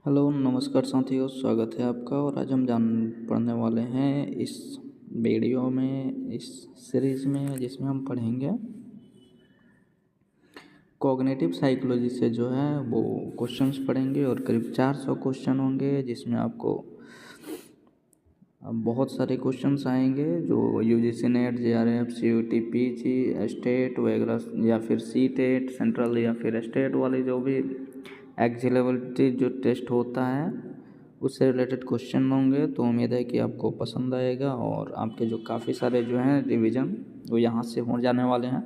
Hello नमस्कार साथियों, स्वागत है आपका। और आज हम जान पढ़ने वाले हैं इस वीडियो में, इस सीरीज़ में, जिसमें हम पढ़ेंगे कॉग्निटिव साइकोलॉजी से जो है वो क्वेश्चंस पढ़ेंगे। और करीब 400 क्वेश्चन होंगे, जिसमें आपको बहुत सारे क्वेश्चंस आएंगे जो UGC NET, JRF, CUET, PG, state वगैरह, या फिर सीटेट सेंट्रल, या फिर स्टेट वाले जो भी एग्जिलेबिलिटी जो टेस्ट होता है उससे रिलेटेड क्वेश्चन होंगे। तो उम्मीद है कि आपको पसंद आएगा और आपके जो काफ़ी सारे जो हैं रिवीजन वो यहाँ से हो जाने वाले हैं।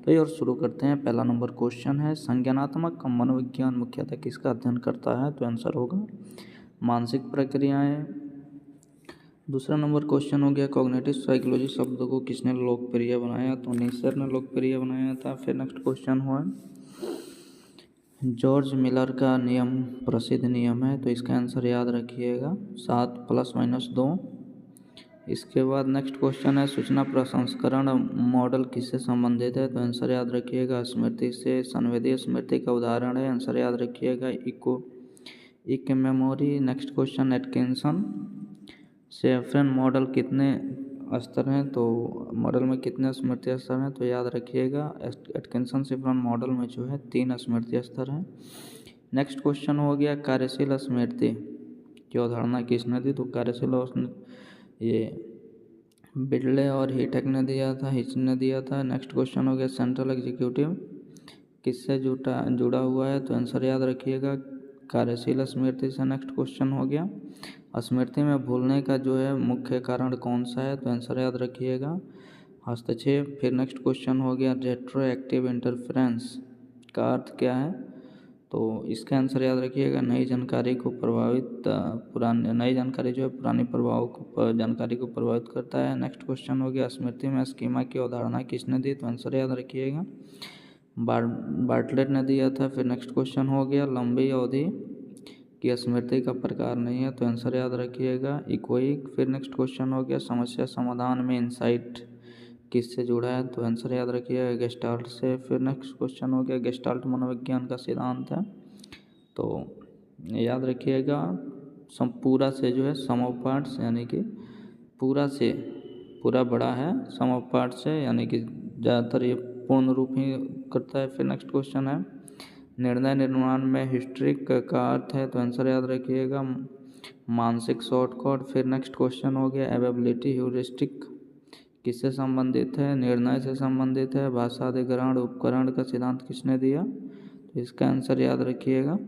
तो ये और शुरू करते हैं। पहला नंबर क्वेश्चन है, संज्ञानात्मक मनोविज्ञान मुख्यतः किसका अध्ययन करता है? तो आंसर होगा मानसिक प्रक्रियाएं। दूसरा नंबर क्वेश्चन हो गया, कॉग्निटिव साइकोलॉजी शब्द को किसने लोकप्रिय बनाया? तो नीसर ने लोकप्रिय बनाया था। फिर नेक्स्ट क्वेश्चन हुआ, जॉर्ज मिलर का नियम प्रसिद्ध नियम है, तो इसका आंसर याद रखिएगा 7 ± 2। इसके बाद नेक्स्ट क्वेश्चन है, सूचना प्रसंस्करण मॉडल किससे संबंधित है? तो आंसर याद रखिएगा स्मृति से। संवेदी स्मृति का उदाहरण है, आंसर याद रखिएगा echo memory. Next question, Atkinson Shiffrin model कितने स्तर हैं? तो मॉडल में कितने स्मृति स्तर हैं? तो याद रखिएगा एटकिंसन शेफरन मॉडल में जो है 3 स्मृति स्तर हैं। नेक्स्ट क्वेश्चन हो गया, कार्यशील स्मृति की अवधारणा किसने दी? तो कार्यशील ये बिडले और हिटक ने दिया था, हिच ने दिया था। नेक्स्ट क्वेश्चन हो गया, सेंट्रल एग्जीक्यूटिव किससे जुड़ा हुआ है? तो आंसर याद रखिएगा कार्यशील स्मृति से। नेक्स्ट क्वेश्चन हो गया, स्मृति में भूलने का जो है मुख्य कारण कौन सा है? तो आंसर याद रखिएगा हस्तक्षेप। फिर नेक्स्ट क्वेश्चन हो गया, रेट्रोएक्टिव इंटरफेरेंस का अर्थ क्या है? तो इसका आंसर याद रखिएगा नई जानकारी जो है पुरानी जानकारी को प्रभावित करता है। नेक्स्ट क्वेश्चन हो गया, स्मृति में स्कीमा की अवधारणा किसने दी? तो आंसर याद रखिएगा बार्टलेट ने दिया था। फिर नेक्स्ट क्वेश्चन हो गया, लंबी अवधि की स्मृति का प्रकार नहीं है, तो आंसर याद रखिएगा इकोइक। फिर नेक्स्ट क्वेश्चन हो गया, समस्या समाधान में इंसाइट किससे जुड़ा है? तो आंसर याद रखिएगा गेस्टाल्ट से। फिर नेक्स्ट क्वेश्चन हो गया, गेस्टाल्ट मनोविज्ञान का सिद्धांत है, तो याद रखिएगा पूरा से जो है सम ऑफ पार्ट्स, यानी कि पूरा से पूरा बड़ा है सम ऑफ पार्ट्स से, यानी कि ज़्यादातर ये पूर्ण रूप ही करता है। फिर नेक्स्ट क्वेश्चन है, निर्णय निर्माण में हिस्ट्रिक का अर्थ है? तो आंसर याद रखिएगा मानसिक शॉर्टकट। फिर नेक्स्ट क्वेश्चन हो गया, एवेबिलिटी ह्यूरिस्टिक किससे संबंधित है? निर्णय से संबंधित है। भाषा अधिग्रहण उपकरण का सिद्धांत किसने दिया? तो इसका आंसर याद रखिएगा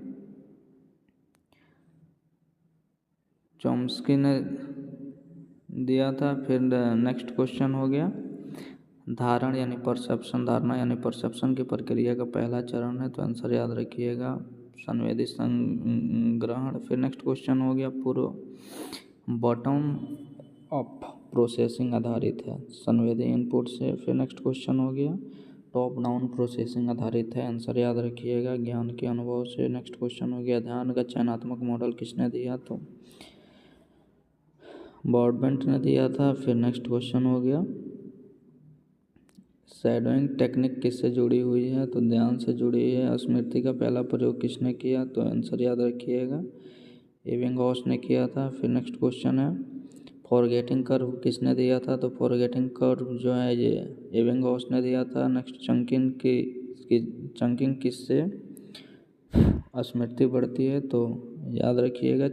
चॉम्स्की ने दिया था। फिर नेक्स्ट क्वेश्चन हो गया, धारणा यानी परसेप्शन की प्रक्रिया का पहला चरण है, तो आंसर याद रखिएगा संवेदी संग्रहण। फिर नेक्स्ट क्वेश्चन हो गया, पूर्व बॉटम अप प्रोसेसिंग आधारित है संवेदी इनपुट से। फिर नेक्स्ट क्वेश्चन हो गया, टॉप डाउन प्रोसेसिंग आधारित है, आंसर याद रखिएगा ज्ञान के अनुभव से। नेक्स्ट क्वेश्चन हो गया, ध्यान का चयनात्मक मॉडल किसने दिया? तो ब्रॉडबेंट ने दिया था। फिर नेक्स्ट क्वेश्चन हो गया, शैडोइंग टेक्निक किससे जुड़ी हुई है? तो ध्यान से जुड़ी है। स्मृति का पहला प्रयोग किसने किया? तो आंसर याद रखिएगा एबिंगहॉस ने किया था। फिर नेक्स्ट क्वेश्चन है, फॉरगेटिंग कर्व किसने दिया था? तो फॉरगेटिंग कर्व जो है ये एबिंगहॉस ने दिया था। नेक्स्ट चंकिंग किससे स्मृति बढ़ती है? तो याद रखिएगा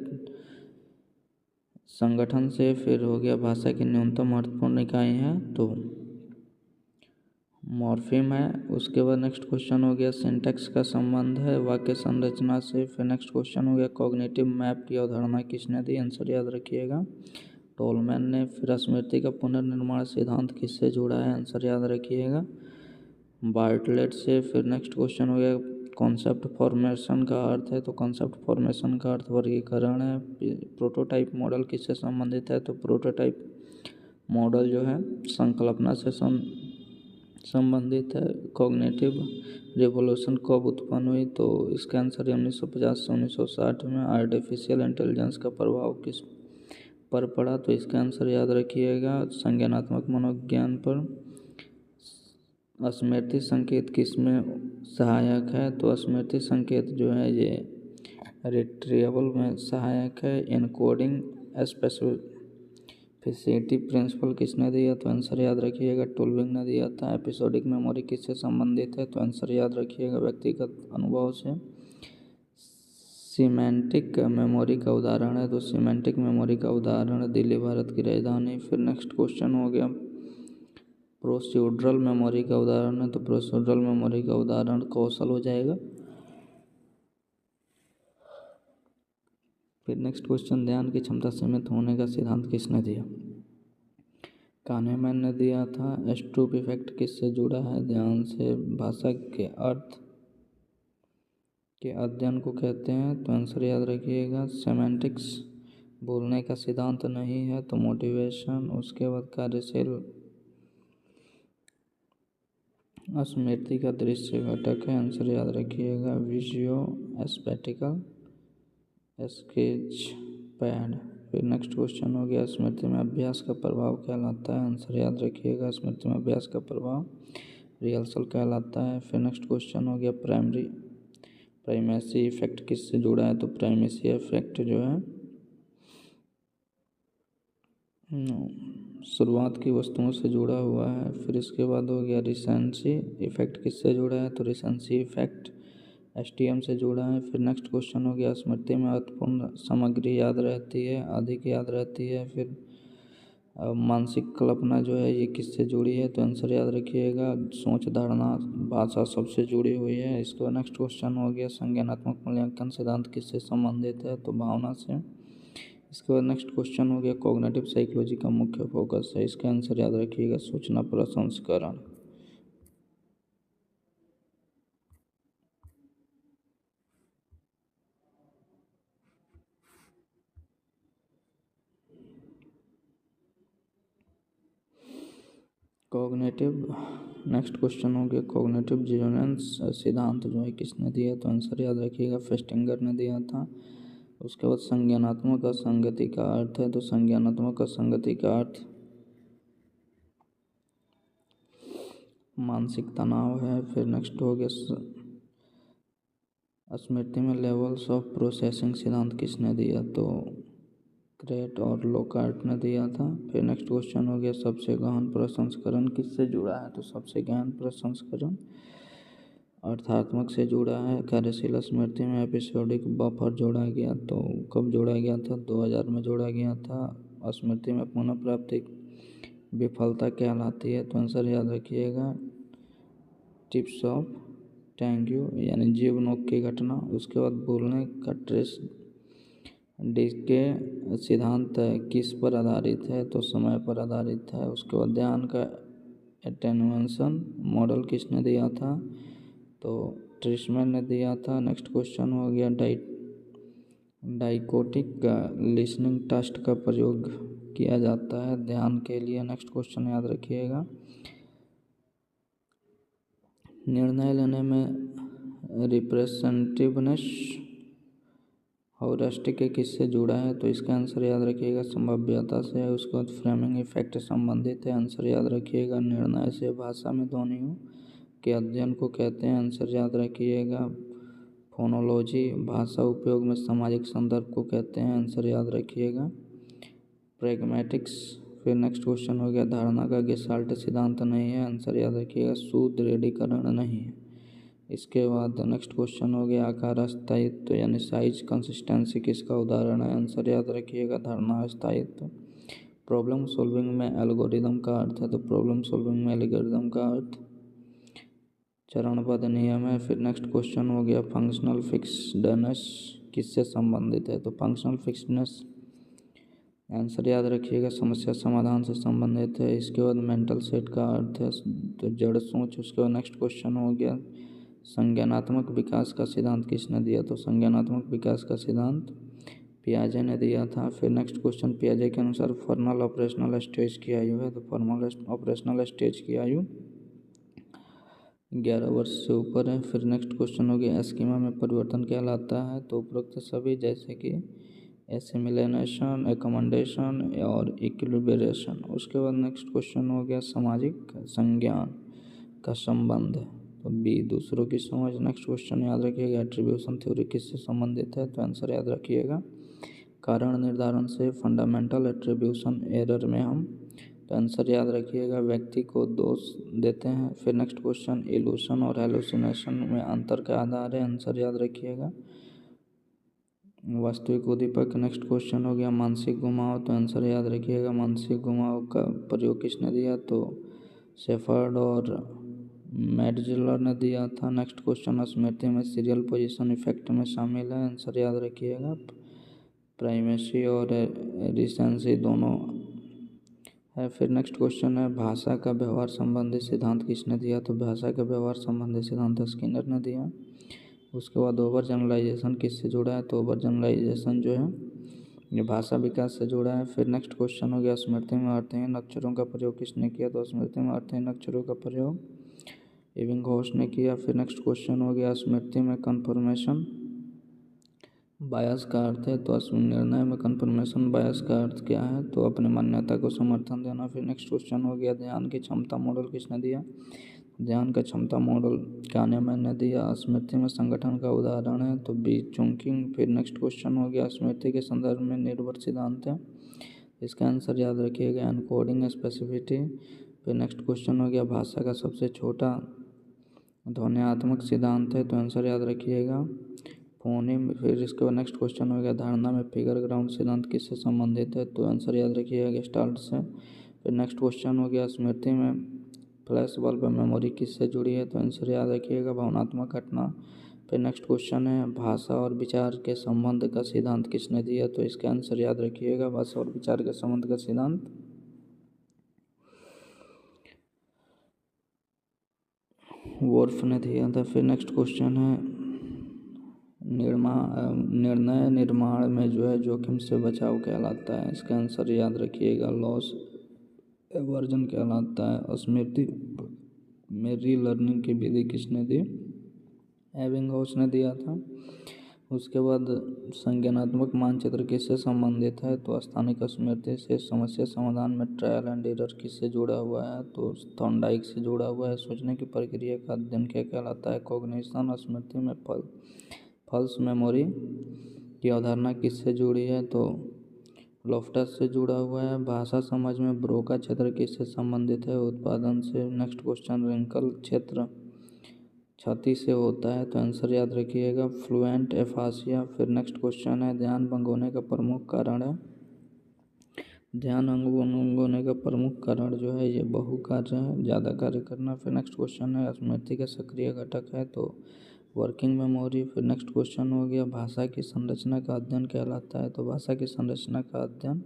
संगठन से। फिर हो गया, भाषा की न्यूनतम महत्वपूर्ण इकाई है, तो मॉर्फीम है। उसके बाद नेक्स्ट क्वेश्चन हो गया, सिंटैक्स का संबंध है वाक्य संरचना से। फिर नेक्स्ट क्वेश्चन हो गया, कॉग्निटिव मैप की अवधारणा किसने दी? आंसर याद रखिएगा टोलमैन ने। फिर स्मृति का पुनर्निर्माण सिद्धांत किससे जुड़ा है? आंसर याद रखिएगा बार्टलेट से। फिर नेक्स्ट क्वेश्चन हो गया, कॉन्सेप्ट फॉर्मेशन का अर्थ है? तो कॉन्सेप्ट फॉर्मेशन का अर्थ वर्गीकरण है। प्रोटोटाइप मॉडल किससे संबंधित है? तो प्रोटोटाइप मॉडल जो है संकल्पना से संबंधित है। कॉग्निटिव रिवॉल्यूशन कब उत्पन्न हुई? तो इसका आंसर 1950 से 1960 में। आर्टिफिशियल इंटेलिजेंस का प्रभाव किस पर पड़ा? तो इसका आंसर याद रखिएगा संज्ञानात्मक मनोविज्ञान पर। स्मृति संकेत किस में सहायक है? तो स्मृति संकेत जो है ये रिट्रीवल में सहायक है। इनकोडिंग स्पेसिफिसिटी प्रिंसिपल किसने दिया, तो आंसर याद रखिएगा टूलविंग ने दिया था। एपिसोडिक मेमोरी किससे संबंधित है, तो आंसर याद रखिएगा व्यक्तिगत अनुभव से। सिमेंटिक मेमोरी का उदाहरण है, तो सिमेंटिक मेमोरी का उदाहरण दिल्ली भारत की राजधानी। फिर नेक्स्ट क्वेश्चन हो गया प्रोसीड्यूरल मेमोरी का उदाहरण है, तो प्रोसीड्यूरल मेमोरी का उदाहरण कौशल हो जाएगा। फिर नेक्स्ट क्वेश्चन ध्यान की क्षमता सीमित होने का सिद्धांत किसने दिया, काहनेमैन ने दिया था। स्टूप इफेक्ट किससे जुड़ा है, ध्यान से भाषा के अर्थ के अध्ययन को कहते हैं, तो आंसर याद रखिएगा सेमेंटिक्स। बोलने का सिद्धांत नहीं है, तो मोटिवेशन। उसके बाद कार्यशील स्मृति का दृश्य घटक है, आंसर याद रखिएगा विजुओ स्पैटिकल स्केच पैड। फिर नेक्स्ट क्वेश्चन हो गया स्मृति में अभ्यास का प्रभाव कहलाता है, आंसर याद रखिएगा स्मृति में अभ्यास का प्रभाव रिहर्सल कहलाता है। फिर नेक्स्ट क्वेश्चन हो गया प्राइमेसी इफेक्ट किससे जुड़ा है, तो प्राइमेसी इफेक्ट जो है शुरुआत की वस्तुओं से जुड़ा हुआ है। फिर इसके बाद हो गया रिसेंसी इफेक्ट किससे जुड़ा है, तो रिसेंसी इफेक्ट एसटीएम से जुड़ा है। फिर नेक्स्ट क्वेश्चन हो गया स्मृति में अर्थपूर्ण सामग्री याद रहती है, अधिक याद रहती है। फिर मानसिक कल्पना जो है ये किससे जुड़ी है, तो आंसर याद रखिएगा सोच, धारणा, भाषा सबसे जुड़ी हुई है। इसका नेक्स्ट क्वेश्चन हो गया संज्ञानात्मक मूल्यांकन सिद्धांत किससे संबंधित है, तो भावना से। इसके बाद नेक्स्ट क्वेश्चन हो गया कॉग्निटिव साइकोलॉजी का मुख्य फोकस है, इसका आंसर याद रखिएगा सूचना प्रसंस्करण। कॉग्निटिव नेक्स्ट क्वेश्चन हो गया कॉग्निटिव डिसोनेंस सिद्धांत जो है किसने दिया, तो आंसर याद रखिएगा फेस्टिंगर ने दिया था। उसके बाद संज्ञानात्मक असंगति का अर्थ है, तो संज्ञानात्मक असंगति का अर्थ मानसिक तनाव है। फिर नेक्स्ट हो गया स्मृति में लेवल्स ऑफ प्रोसेसिंग सिद्धांत किसने दिया, तो क्रेट और लोकार्ट ने दिया था। फिर नेक्स्ट क्वेश्चन हो गया सबसे गहन प्रसंस्करण किससे जुड़ा है, तो सबसे गहन प्रसंस्करण अर्थात्मक से जुड़ा है। कार्यशील स्मृति में एपिसोडिक बफर जोड़ा गया, तो कब जोड़ा गया था, 2000 में जोड़ा गया था। स्मृति में पुनः प्राप्ति विफलता कहलाती है, तो आंसर याद रखिएगा टिप्स ऑफ टैंग्यू यानी जीव नोक की घटना। उसके बाद बोलने का ट्रेस के सिद्धांत किस पर आधारित है, तो समय पर आधारित है। उसके बाद ध्यान का एटेन्यूएशन मॉडल किसने दिया था, तो ट्रिशमैन ने दिया था। नेक्स्ट क्वेश्चन हो गया डाइकोटिक लिसनिंग टेस्ट का प्रयोग किया जाता है ध्यान के लिए। नेक्स्ट क्वेश्चन याद रखिएगा निर्णय लेने में रिप्रेजेंटेटिवनेस हॉरिस्टिक के किससे जुड़ा है, तो इसका आंसर याद रखिएगा संभाव्यता से है। उसके बाद फ्रेमिंग इफेक्ट संबंधित है, आंसर याद रखिएगा निर्णय से। भाषा में ध्वनियों के अध्ययन को कहते हैं, आंसर याद रखिएगा फोनोलॉजी। भाषा उपयोग में सामाजिक संदर्भ को कहते हैं, आंसर याद रखिएगा प्रैग्मैटिक्स। फिर नेक्स्ट क्वेश्चन हो गया धारणा का गेस्टाल्ट सिद्धांत नहीं है, आंसर याद रखिएगा सुदृढ़ीकरण नहीं है। इसके बाद नेक्स्ट क्वेश्चन हो गया आकार स्थायित्व यानी साइज कंसिस्टेंसी किसका उदाहरण है, आंसर याद रखिएगा धारणा स्थायित्व। प्रॉब्लम सॉल्विंग में एल्गोरिदम का अर्थ है, तो प्रॉब्लम सॉल्विंग में एल्गोरिदम का अर्थ चरणबद्ध नियम है। फिर नेक्स्ट क्वेश्चन हो गया फंक्शनल फिक्स्डनेस किससे संबंधित है, तो फंक्शनल फिक्स्डनेस आंसर याद रखिएगा समस्या समाधान से संबंधित है। इसके बाद मेंटल सेट का अर्थ है तो जड़ सोच। उसके बाद नेक्स्ट क्वेश्चन हो गया संज्ञानात्मक विकास का सिद्धांत किसने दिया, तो संज्ञानात्मक विकास का सिद्धांत पियाजे ने दिया था। फिर नेक्स्ट क्वेश्चन पियाजे के अनुसार फॉर्मल ऑपरेशनल स्टेज की आयु है, तो फॉर्मल ऑपरेशनल स्टेज की आयु 11 वर्ष से ऊपर है। फिर नेक्स्ट क्वेश्चन हो गया स्कीमा में परिवर्तन कहलाता है, तो उपरोक्त सभी जैसे कि एसिमिलेशन, एकमेंडेशन और इक्विलिब्रेशन। उसके बाद नेक्स्ट क्वेश्चन हो गया सामाजिक संज्ञान का संबंध, तो बी दूसरों की समझ। नेक्स्ट क्वेश्चन याद रखिएगा, एट्रीब्यूशन थ्योरी किससे संबंधित है? तो आंसर याद रखिएगा कारण निर्धारण से। फंडामेंटल एट्रीब्यूशन एरर में हम, तो आंसर याद रखिएगा व्यक्ति को दोष देते हैं। फिर नेक्स्ट क्वेश्चन, इल्यूशन और हेलुसिनेशन में अंतर का आधार है? आंसर याद रखिएगा वास्तविक उद्दीपक। नेक्स्ट क्वेश्चन हो गया मानसिक घुमाव, तो आंसर याद रखिएगा मानसिक घुमाव का प्रयोग किसने दिया? तो शेफर्ड और मैडजिलर ने दिया था। नेक्स्ट क्वेश्चन, स्मृति में सीरियल पोजीशन इफेक्ट में शामिल है? आंसर याद रखिएगा प्राइमेसी और रिसेंसी दोनों है। फिर नेक्स्ट क्वेश्चन है भाषा का व्यवहार संबंधी सिद्धांत किसने दिया? तो भाषा का व्यवहार संबंधी सिद्धांत स्किनर ने दिया। उसके बाद ओवर जनरलाइजेशन किससे जुड़ा है? तो ओवर जनरलाइजेशन जो है ये भाषा विकास से जुड़ा है। फिर नेक्स्ट क्वेश्चन हो गया स्मृति में अर्थहीन अक्षरों का प्रयोग किसने किया? तो स्मृति में अर्थहीन अक्षरों का प्रयोग एबिंगहॉस ने किया। फिर नेक्स्ट क्वेश्चन हो गया स्मृति में कन्फर्मेशन बायस का अर्थ है? तो निर्णय में कन्फर्मेशन बायस का अर्थ क्या है? तो अपनी मान्यता को समर्थन देना। फिर नेक्स्ट क्वेश्चन हो गया ध्यान की क्षमता मॉडल किसने दिया? ध्यान का क्षमता मॉडल कानेमैन ने दिया। स्मृति में संगठन का उदाहरण है? तो बी चुंकिंग। फिर नेक्स्ट क्वेश्चन हो गया स्मृति के संदर्भ में निर्भर सिद्धांत है? इसका आंसर याद रखिएगा एनकोडिंग स्पेसिफिटी। फिर नेक्स्ट क्वेश्चन हो गया भाषा का सबसे छोटा ध्वन्यात्मक सिद्धांत है? तो आंसर याद रखिएगा फोनेम। फिर इसके बाद नेक्स्ट क्वेश्चन हो गया धारणा में फिगर ग्राउंड सिद्धांत किससे संबंधित है? तो आंसर याद रखिएगा गेस्टाल्ट से। फिर नेक्स्ट क्वेश्चन हो गया स्मृति में फ्लैश बल्ब मेमोरी किससे जुड़ी है? तो आंसर याद रखिएगा भावनात्मक घटना। फिर नेक्स्ट क्वेश्चन है भाषा और विचार के संबंध का सिद्धांत किसने दिया? तो इसका आंसर याद रखिएगा भाषा और विचार के संबंध का सिद्धांत वोर्फ ने दिया था। फिर नेक्स्ट क्वेश्चन है निर्णय निर्माण में जो है जोखिम से बचाव कहलाता है? इसका आंसर याद रखिएगा लॉस एवर्जन कहलाता है। स्मृति में रीलर्निंग की विधि किसने दी? एबिंगहॉस ने दिया था। उसके बाद संज्ञानात्मक मानचित्र किससे संबंधित है? तो स्थानिक स्मृति से। समस्या समाधान में ट्रायल एंड एरर किससे जुड़ा हुआ है? तो थॉर्नडाइक से जुड़ा हुआ है। सोचने की प्रक्रिया का अध्ययन क्या कहलाता है? कॉग्निशन। स्मृति में फॉल्स मेमोरी की अवधारणा किससे जुड़ी है? तो लॉफ्टस से जुड़ा हुआ है। भाषा समझ में ब्रोका क्षेत्र किससे संबंधित है? उत्पादन से। नेक्स्ट क्वेश्चन रिंकल क्षेत्र छाती से होता है? तो आंसर याद रखिएगा फ्लुएंट एफासिया। फिर नेक्स्ट क्वेश्चन है ध्यान भंग होने का प्रमुख कारण है? ध्यान भंग होने का प्रमुख कारण जो है ये बहु कार्य है, ज़्यादा कार्य करना। फिर नेक्स्ट क्वेश्चन है स्मृति का सक्रिय घटक है? तो वर्किंग मेमोरी। फिर नेक्स्ट क्वेश्चन हो गया भाषा की संरचना का अध्ययन कहलाता है? तो भाषा की संरचना का अध्ययन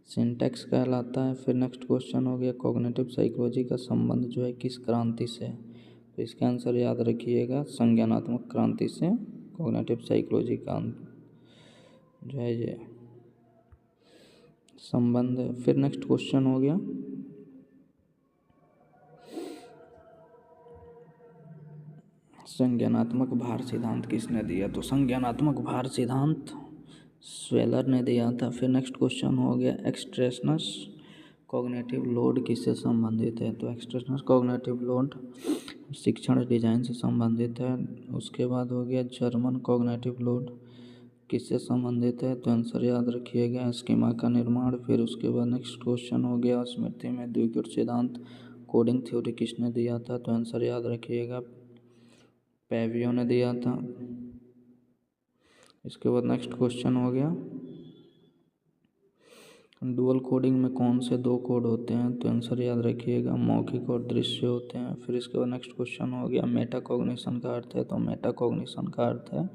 सिंटैक्स कहलाता है। फिर नेक्स्ट क्वेश्चन हो गया कॉग्निटिव साइकोलॉजी का संबंध जो है किस क्रांति से? तो इसका आंसर याद रखिएगा संज्ञानात्मक क्रांति से कॉग्निटिव साइकोलॉजी का जो है ये संबंध है। फिर नेक्स्ट क्वेश्चन हो गया संज्ञानात्मक भार सिद्धांत किसने दिया? तो संज्ञानात्मक भार सिद्धांत स्वेलर ने दिया था। फिर नेक्स्ट क्वेश्चन हो गया एक्सट्रेसनस कॉग्निटिव लोड किससे संबंधित है? तो एक्सट्रेसनस कॉग्निटिव लोड शिक्षण डिजाइन से संबंधित है। उसके बाद हो गया जर्मन कॉग्निटिव लोड किससे संबंधित है? तो आंसर याद रखिएगा स्कीमा का निर्माण। फिर उसके बाद नेक्स्ट क्वेश्चन हो गया स्मृति में द्विगुण सिद्धांत कोडिंग थ्योरी किसने दिया था? तो आंसर याद रखिएगा पैवियो ने दिया था। इसके बाद नेक्स्ट क्वेश्चन हो गया डुअल कोडिंग में कौन से दो कोड होते हैं? तो आंसर याद रखिएगा मौखिक और दृश्य होते हैं। फिर इसके बाद नेक्स्ट क्वेश्चन हो गया मेटा कॉग्निशन का अर्थ है? तो मेटा कॉग्निशन का अर्थ है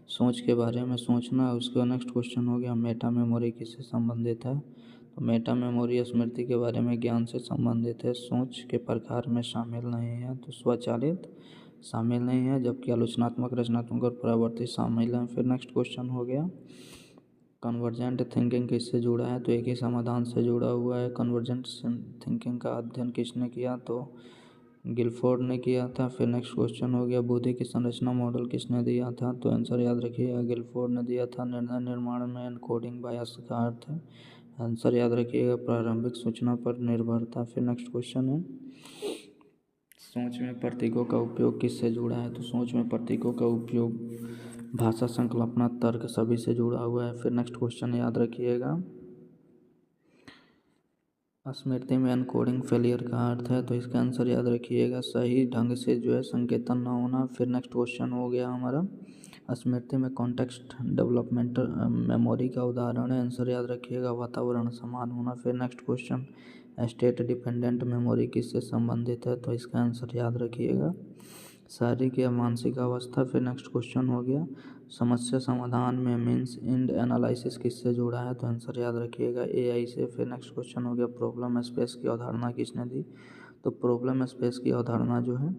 सोच के बारे में सोचना। उसके बाद नेक्स्ट क्वेश्चन हो गया मेटा मेमोरी किससे संबंधित है? तो मेटा मेमोरी स्मृति के बारे में ज्ञान से संबंधित है, सोच के प्रकार में शामिल नहीं है। तो स्वचालित शामिल नहीं है, जबकि आलोचनात्मक रचनात्मक और परावर्तित शामिल हैं। फिर नेक्स्ट क्वेश्चन हो गया कन्वर्जेंट थिंकिंग किससे जुड़ा है? तो एक ही समाधान से जुड़ा हुआ है। कन्वर्जेंट थिंकिंग का अध्ययन किसने किया? तो गिलफोर्ड ने किया था। फिर नेक्स्ट क्वेश्चन हो गया बुद्धि की संरचना मॉडल किसने दिया था? तो आंसर याद रखिएगा गिलफोर्ड ने दिया था। निर्णय निर्माण में एनकोडिंग बायस का अर्थ है? आंसर याद रखिएगा प्रारंभिक सूचना पर निर्भरता। फिर नेक्स्ट क्वेश्चन है सोच में प्रतीकों का उपयोग किससे जुड़ा है? तो सोच में प्रतीकों का उपयोग भाषा, संकल्पना, तर्क सभी से जुड़ा हुआ है। फिर नेक्स्ट क्वेश्चन याद रखिएगा, स्मृति में एनकोडिंग फेलियर का अर्थ है, तो इसका आंसर याद रखिएगा सही ढंग से जो है संकेतन न होना। फिर नेक्स्ट क्वेश्चन हो गया हमारा, स्मृति में कॉन्टेक्स्ट डेवलपमेंटल मेमोरी का उदाहरण है, आंसर याद रखिएगा वातावरण समान होना। फिर next question, state dependent memory किससे संबंधित है? तो इसका आंसर याद रखिएगा शारीरिक या मानसिक अवस्था। फिर नेक्स्ट क्वेश्चन हो गया, समस्या समाधान में मीन्स एंड एनालिसिस किससे जुड़ा है? तो आंसर याद रखिएगा एआई से। फिर नेक्स्ट क्वेश्चन हो गया, प्रॉब्लम स्पेस की अवधारणा किसने दी? तो प्रॉब्लम स्पेस की अवधारणा जो है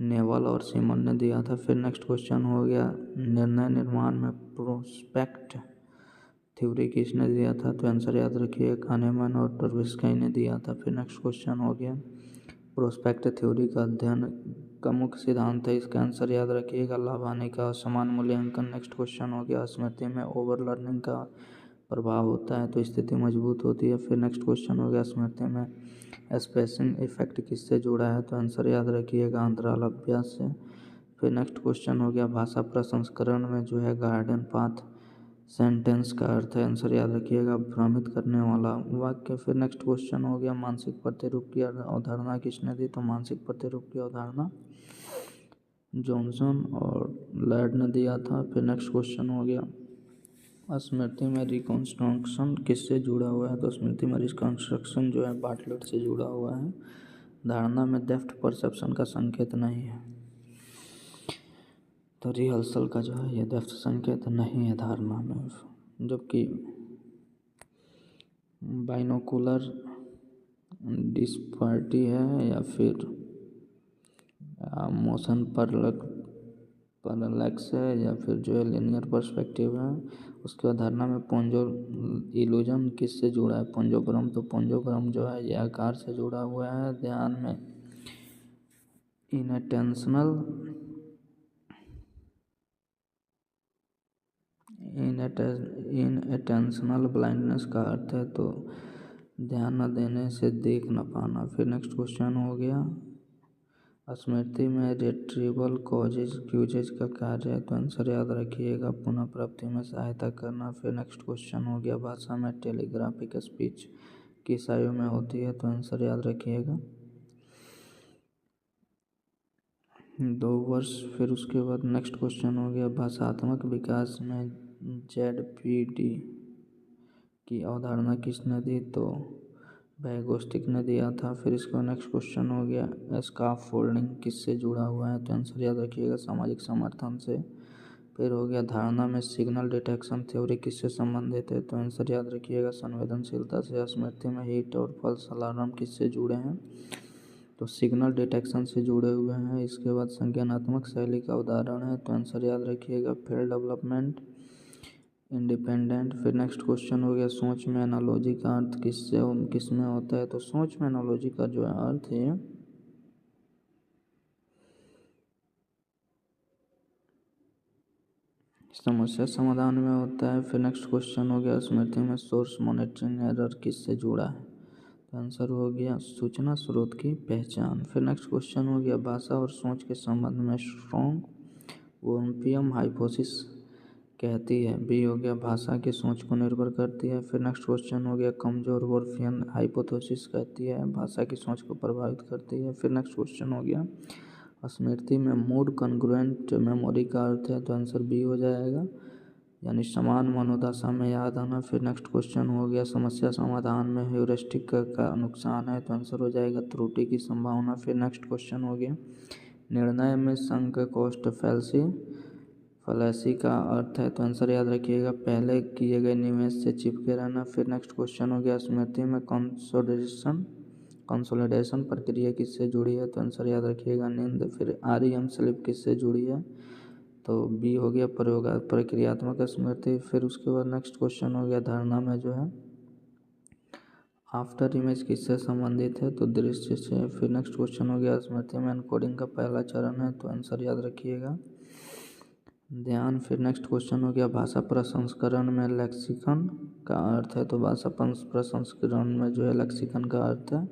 नेवल और सीमन ने दिया था। फिर नेक्स्ट क्वेश्चन हो गया, निर्णय निर्माण में प्रोस्पेक्ट थ्योरी किसने दिया था? तो आंसर याद रखिए kahneman और टर्बिस्काई ने दिया था। फिर नेक्स्ट क्वेश्चन हो गया, प्रोस्पेक्ट थ्योरी का अध्ययन का मुख्य सिद्धांत है, इसका आंसर याद रखिएगा लाभ हानि का समान मूल्यांकन। नेक्स्ट क्वेश्चन हो गया, स्मृति में ओवर लर्निंग का प्रभाव होता है तो स्थिति मजबूत होती है। फिर नेक्स्ट क्वेश्चन हो गया, स्मृति में स्पेसिंग इफेक्ट किससे जुड़ा है? तो आंसर याद रखिएगा अंतराल अभ्यास से। फिर नेक्स्ट क्वेश्चन हो गया, भाषा प्रसंस्करण में जो है गार्डन पाथ सेंटेंस का अर्थ है, आंसर याद रखिएगा भ्रमित करने वाला वाक्य। फिर नेक्स्ट क्वेश्चन हो गया, मानसिक प्रतिरूप की अवधारणा किसने दी? तो मानसिक प्रतिरूप की अवधारणा जॉनसन और लैड ने दिया था। फिर नेक्स्ट क्वेश्चन हो गया, स्मृति में रिकॉन्स्ट्रक्शन किससे जुड़ा हुआ है? तो स्मृति में रिकॉन्स्ट्रक्शन जो है बार्टलेट से जुड़ा हुआ है, धारणा में डेप्थ परसेप्शन का संकेत नहीं है, तो रिहर्सल का जो है ये डेप्थ संकेत नहीं है धारणा में। जबकि बाइनोकुलर डिस्पर्टी है या फिर मोशन पैरेलैक्स है या फिर जो है लिनियर पर्सपेक्टिव है, उसके बाद धारणा में पोंजो इल्यूजन किससे जुड़ा है? पोंजोग्राम, तो पोंजोग्राम जो है ये आकार से जुड़ा हुआ है। ध्यान में इनअटेंशनल ब्लाइंडनेस का अर्थ है, तो ध्यान न देने से देख न पाना। फिर नेक्स्ट क्वेश्चन हो गया, स्मृति में रिट्रीवल कॉजेज क्यूजेज का कार्य है, तो आंसर याद रखिएगा पुनः प्राप्ति में सहायता करना। फिर नेक्स्ट क्वेश्चन हो गया, भाषा में टेलीग्राफिक स्पीच किस आयु में होती है? तो आंसर याद रखिएगा 2 वर्ष। फिर उसके बाद नेक्स्ट क्वेश्चन हो गया, भाषात्मक विकास में ZPD की अवधारणा किसने दी? तो वैगोस्टिक ने दिया था। फिर इसका नेक्स्ट क्वेश्चन हो गया, स्काफोल्डिंग किससे जुड़ा हुआ है? तो आंसर याद रखिएगा सामाजिक समर्थन से। फिर हो गया, धारणा में सिग्नल डिटेक्शन थ्योरी किससे संबंधित है? तो आंसर याद रखिएगा संवेदनशीलता से। स्मृति में हीट और फॉल्स अलार्म किससे जुड़े हैं? तो सिग्नल डिटेक्शन से जुड़े हुए हैं। इसके बाद संज्ञानात्मक शैली का उदाहरण है, तो आंसर याद रखिएगा फील्ड डेवलपमेंट इंडिपेंडेंट। फिर नेक्स्ट क्वेश्चन हो गया, सोच में एनालॉजी का अर्थ किसमें होता है? तो सोच में एनालॉजी का जो है अर्थ है समस्या समाधान में होता है। फिर नेक्स्ट क्वेश्चन हो गया, स्मृति में सोर्स मॉनिटरिंग एरर किससे जुड़ा है? तो आंसर हो गया सूचना स्रोत की पहचान। फिर नेक्स्ट क्वेश्चन हो गया, भाषा और सोच के संबंध में स्ट्रॉन्ग वोम्पियम हाइपोथेसिस कहती है। बी हो गया, भाषा की सोच को निर्भर करती है। फिर नेक्स्ट क्वेश्चन हो गया, कमजोर वोर्फियन हाइपोथेसिस कहती है भाषा की सोच को प्रभावित करती है। फिर नेक्स्ट क्वेश्चन हो गया, स्मृति में मूड कॉन्ग्रुएंट मेमोरी का अर्थ है, तो आंसर बी हो जाएगा, यानी समान मनोदशा में याद आना। फिर नेक्स्ट क्वेश्चन हो गया, समस्या समाधान में ह्यूरिस्टिक का नुकसान है, तो आंसर हो जाएगा त्रुटि की संभावना। फिर नेक्स्ट क्वेश्चन हो गया, निर्णय में संक कॉस्ट फैलेसी का अर्थ है, तो आंसर याद रखिएगा पहले किए गए निवेश से चिपके रहना। फिर नेक्स्ट क्वेश्चन हो गया, स्मृति में कंसोलिडेशन प्रक्रिया किससे जुड़ी है? तो आंसर याद रखिएगा नींद। फिर REM स्लीप किससे जुड़ी है? तो बी हो गया प्रक्रियात्मक स्मृति। फिर उसके बाद नेक्स्ट क्वेश्चन हो गया, धारणा में जो है आफ्टर इमेज किससे संबंधित है? तो दृश्य से। फिर नेक्स्ट क्वेश्चन हो गया, स्मृति में एनकोडिंग का पहला चरण है, तो आंसर याद रखिएगा ध्यान। फिर नेक्स्ट क्वेश्चन हो गया, भाषा प्रसंस्करण में लेक्सिकन का अर्थ है, तो भाषा प्रसंस्करण में जो है लेक्सिकन का अर्थ है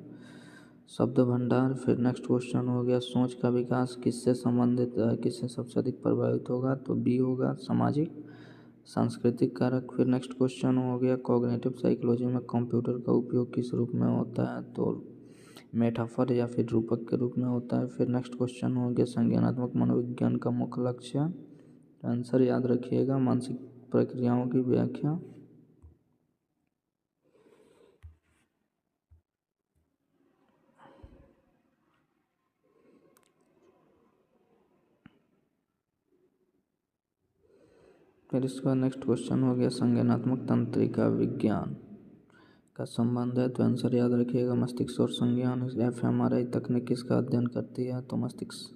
शब्द भंडार। फिर नेक्स्ट क्वेश्चन हो गया सोच का विकास किससे संबंधित, किससे सबसे अधिक प्रभावित होगा, तो बी होगा सामाजिक सांस्कृतिक कारक। फिर नेक्स्ट क्वेश्चन हो गया कॉग्निटिव साइकोलॉजी में कंप्यूटर का उपयोग किस रूप में होता है, तो मेटाफर या फिर रूपक के रूप में होता है। फिर नेक्स्ट क्वेश्चन हो गया संज्ञानात्मक मनोविज्ञान का मुख्य लक्ष्य, तो आंसर याद रखिएगा मानसिक प्रक्रियाओं की व्याख्या। फिर इसका नेक्स्ट क्वेश्चन हो गया संज्ञानात्मक तंत्रिका विज्ञान का संबंध है, तो आंसर याद रखिएगा मस्तिष्क और संज्ञान। एफएमआरआई तकनीक किसका अध्ययन करती है, तो मस्तिष्क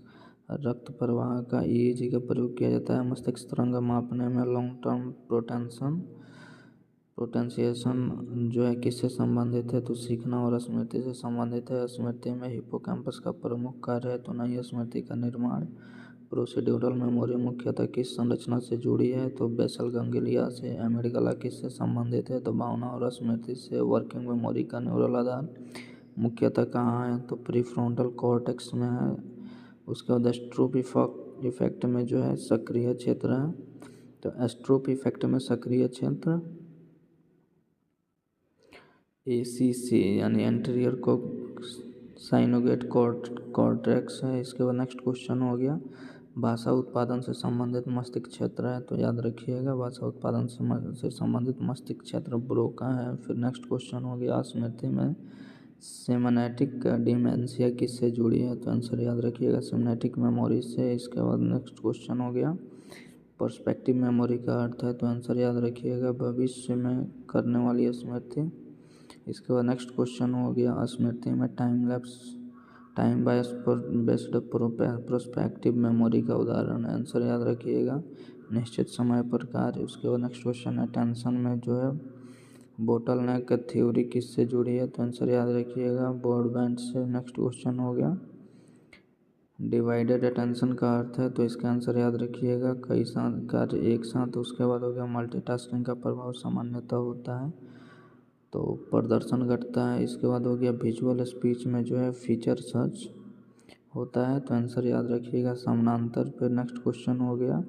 रक्त प्रवाह का ईईजी का प्रयोग किया जाता है मस्तिष्क तरंग मापने में। लॉन्ग टर्म पोटेंशिएशन जो है किससे संबंधित है, तो सीखना और स्मृति से संबंधित है। स्मृति में हिप्पोकैम्पस का प्रमुख कार्य है, तो नई स्मृति का निर्माण। प्रोसीड्यूरल मेमोरी मुख्यतः किस संरचना से जुड़ी है, तो बेसल गैंग्लिया से। अमेरिकला किससे संबंधित है, तो भावना और स्मृति से। वर्किंग मेमोरी का न्यूरल आधार मुख्यतः कहाँ है, तो प्रीफ्रंटल कॉर्टेक्स में है। उसके बाद स्ट्रोप इफेक्ट में जो है सक्रिय क्षेत्र है, तो स्ट्रोप इफेक्ट में सक्रिय क्षेत्र ACC यानी एंटीरियर को साइनोगेट कॉर्टेक्स है। इसके बाद नेक्स्ट क्वेश्चन हो गया भाषा उत्पादन से संबंधित मस्तिष्क क्षेत्र है, तो याद रखिएगा भाषा उत्पादन से संबंधित मस्तिष्क क्षेत्र ब्रोका है। फिर नेक्स्ट क्वेश्चन हो गया स्मृति में सिमेनेटिक डिमेंशिया किससे जुड़ी है, तो आंसर याद रखिएगा सिमेनेटिक मेमोरी से। इसके बाद नेक्स्ट क्वेश्चन हो गया पर्सपेक्टिव मेमोरी का अर्थ है, तो आंसर याद रखिएगा भविष्य में करने वाली स्मृति। इसके बाद नेक्स्ट क्वेश्चन हो गया स्मृति में टाइम बेस्ड प्रोस्पेक्टिव मेमोरी का उदाहरण है, आंसर याद रखिएगा निश्चित समय पर कार्य। उसके बाद नेक्स्ट क्वेश्चन है टेंशन में जो है बोटल नेक थ्योरी किससे जुड़ी है, तो आंसर याद रखिएगा ब्रॉडबैंड से। नेक्स्ट क्वेश्चन हो गया डिवाइडेड अटेंशन का अर्थ है, तो इसका आंसर याद रखिएगा कई साथ कार्य एक साथ। उसके बाद हो गया मल्टीटास्किंग का प्रभाव सामान्यतः होता है, तो प्रदर्शन घटता है। इसके बाद हो गया विजुअल स्पीच में जो है फीचर सर्च होता है, तो आंसर याद रखिएगा समानांतर। फिर नेक्स्ट क्वेश्चन हो गया